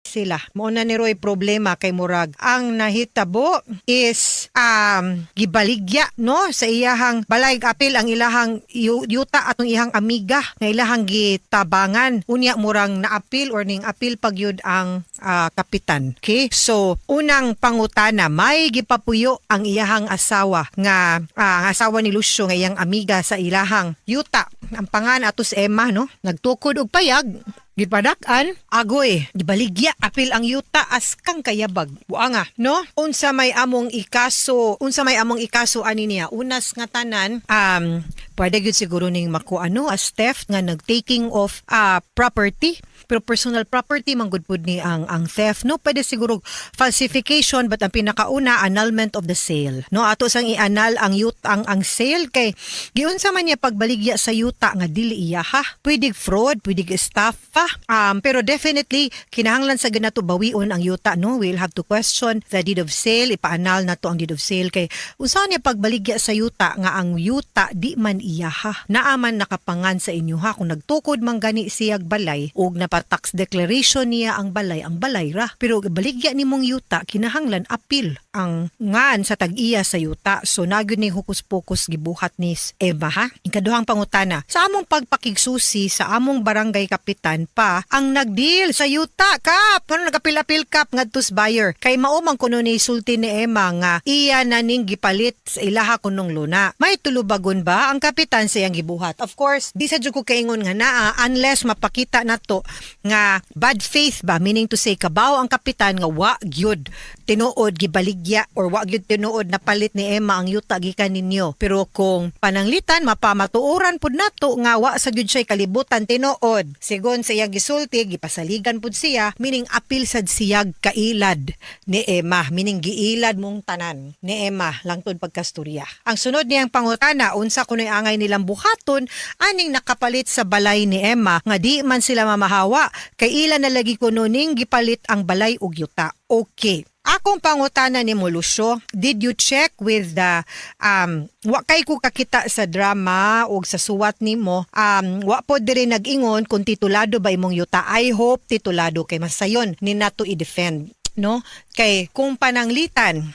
sila. Mauna ni Roy problema kay murag. Ang nahitabo is gibaligya no sa iyahang balay apil ang ilahang yuta atong ihang amiga nga ilahang gitabangan. Unya murang naapil or ning apil pagyud ang kapitan. Okay? So, unang pangutana, may gipapuyo ang iyahang asawa nga ang asawa ni Lucio nga iyang amiga sa ilahang yuta. Ang pangan atos Emma no, nagtukod og payag. Gipadakan, agoy, gibaligya, apil ang yuta as kang kayabag. Buanga, no? Unsa may among ikaso ani niya. Unas nga tanan, pwede gyud siguro ning makuano as theft nga nag-taking of property. Pero personal property manggod pud ni ang theft, no? Pwede siguro falsification but ang pinakauna annulment of the sale. No, ato sang i-annul ang ang sale kay giunsa man niya pagbaligya sa yuta nga dili iya ha. Pwede fraud, pwede estafa. Pero definitely kinahanglan sa ganato bawion ang yuta, no? We'll have to question the deed of sale, ipa-annul nato ang deed of sale kay unsa niya pagbaligya sa yuta nga ang yuta di man iya ha. Naaman nakapangan sa inyo ha kung nagtukod man gani siyag balay og tax declaration niya ang balay ra. Pero baligya nimong yuta, kinahanglan apil ang ngan sa tag-iya sa yuta. So nagyud ni hukus-pokus gibuhat ni Emma ha. Ikaduhang pangutana, sa among pagpakigsusi sa among barangay kapitan pa ang nagdeal sa yuta kap. Ano nagapil-apil kap ngadtos buyer. Kay maumang kuno ni sulti ni Emma nga iya na ning gipalit sa ilaha kunong luna. May tulubagon ba ang kapitan sa iyang gibuhat? Of course, di sa jud ko kaingon nga naa unless mapakita nato nga bad faith ba, meaning to say kabaw ang kapitan nga wa gyud tinuod gibaligya or wa gyud tinuod napalit ni Emma ang yuta gikan ninyo. Pero kung pananglitan mapamatuoran pud nato nga wa sa gyud siya kalibutan tinuod, sigon sa iyang gisulti gipasaligan pud siya, meaning apil sad siyag kailad ni Emma, meaning giilad mong tanan ni Emma langtod pagkasturya. Ang sunod niyang pangutana, unsa kunoy angay nilang buhaton aning nakapalit sa balay ni Emma nga di man sila mamahawa kay ila na lagi kuno ning gipalit ang balay ug yuta. Okay. Akong pangutana ni Lucio, did you check with the wa kay ko kakita sa drama o sa suwat nimo, wa po diri nag-ingon kung titulado ba imong yuta. I hope titulado kay masayon ni nato i-defend, no? Kay kung pananglitan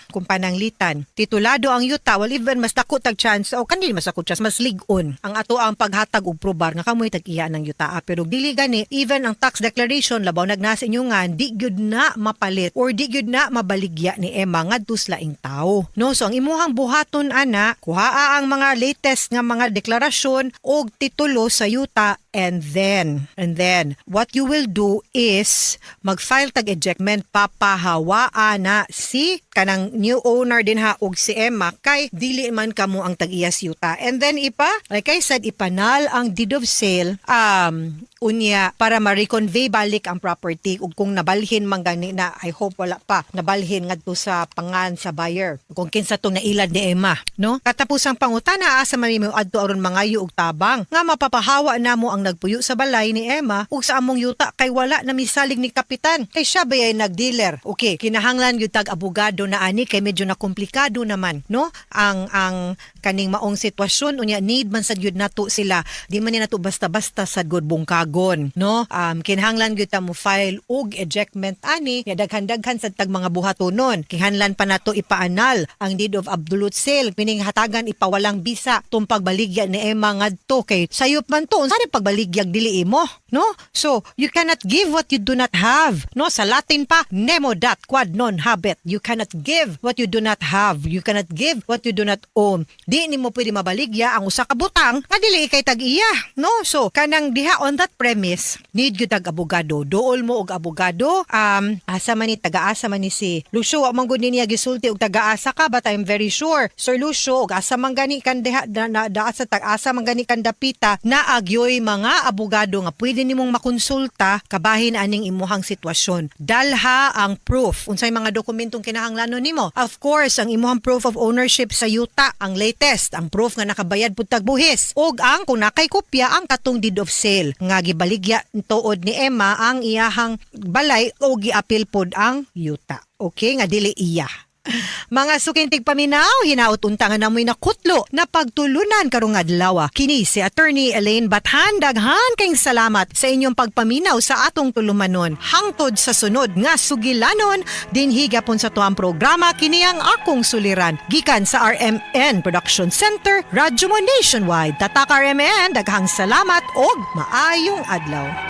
titulado ang yuta, well even mas dako tag chance o kanili mas dako chance mas ligon ang ato ang paghatag og probar nga kamoy tag-iya ng yuta. Pero dili gani, even ang tax declaration labaw nagnasa inyo nga di gyud na mapalit or di gyud na mabaligya ni Emma ngadto sa laing tawo, no? So ang imuhang buhaton ana, kuhaa ang mga latest nga mga deklarasyon og titulo sa yuta and then what you will do is mag-file tag ejectment, papahawa na si kanang new owner din ha og si Emma kay dili man kamo ang tag-iyas yuta. And then like I said, ipanal ang deed of sale unya para ma-reconvey balik ang property ug kung nabalhin man gani na, I hope wala pa nabalhin ngadto sa pangan sa buyer kung kinsa tong nailad ni Emma, no? Katapusang pangutana asa man mo adto aron mangayo og tabang nga mapapahawa namo ang nagpuyo sa balay ni Emma ug sa among yuta kay wala na misalig ni kapitan kay siya bayay nag-dealer. Okay, kinahanglan gyud tag abogado na ani kay medyo na komplikado naman, no? Ang kaning maong sitwasyon unya need man sad gyud nato sila, di man ni nato basta-basta sad god bungkagon, no? Kinahanglan gyud ta mo file og ejectment ani nya daghan-daghan sad tag mga buhatonon. Kinahanglan pa nato ipaanal ang deed of absolute sale, meaning hatagan ipawalang bisa tong pagbaligya ni Emma ngadto kay sayop man to unsa ni pagbaligyag dili imo, no? So you cannot give what you do not have, no? Sa Latin pa, nemo dat quod non habet. You cannot give what you do not have, you cannot give what you do not own. Di nimo pwede mabaligya ang usa ka butang nga dili kay tag-iya, no? So kanang diha on that premise need gyud tag abogado, dool mo og abogado. Asa man ni taga-asa man ni si Lucio, wa man gud niya gisulti og taga-asa ka, but I'm very sure Sir Lucio og asa man gani kan diha asa tag-asa man gani kan dapita na agyoy mga abogado nga pwede nimong makonsulta kabahin aning imuhang sitwasyon. Dalha ang proof unsay mga dokumentong kinahanglanon nimo. Of course, ang imuhang proof of ownership sa yuta, ang latest, ang proof nga nakabayad pud tag buhis, og ang kung nakay kopya ang katong deed of sale nga gibaligya tuod ni Emma ang iyahang balay o giapil pod ang yuta. Okay, nga dili iya. Mga sukintig paminaw, hinaut untangan namoy nakutlo na pagtulunan karong adlaw. Kini si Attorney Elaine Bathan, daghan kayong salamat sa inyong pagpaminaw sa atong tulumanon. Hangtod sa sunod nga sugilanon, dinhi gapon sa tuang programa kini ang akong suliran. Gikan sa RMN Production Center, Radyo Mo Nationwide. Tatak RMN, daghang salamat og maayong adlaw.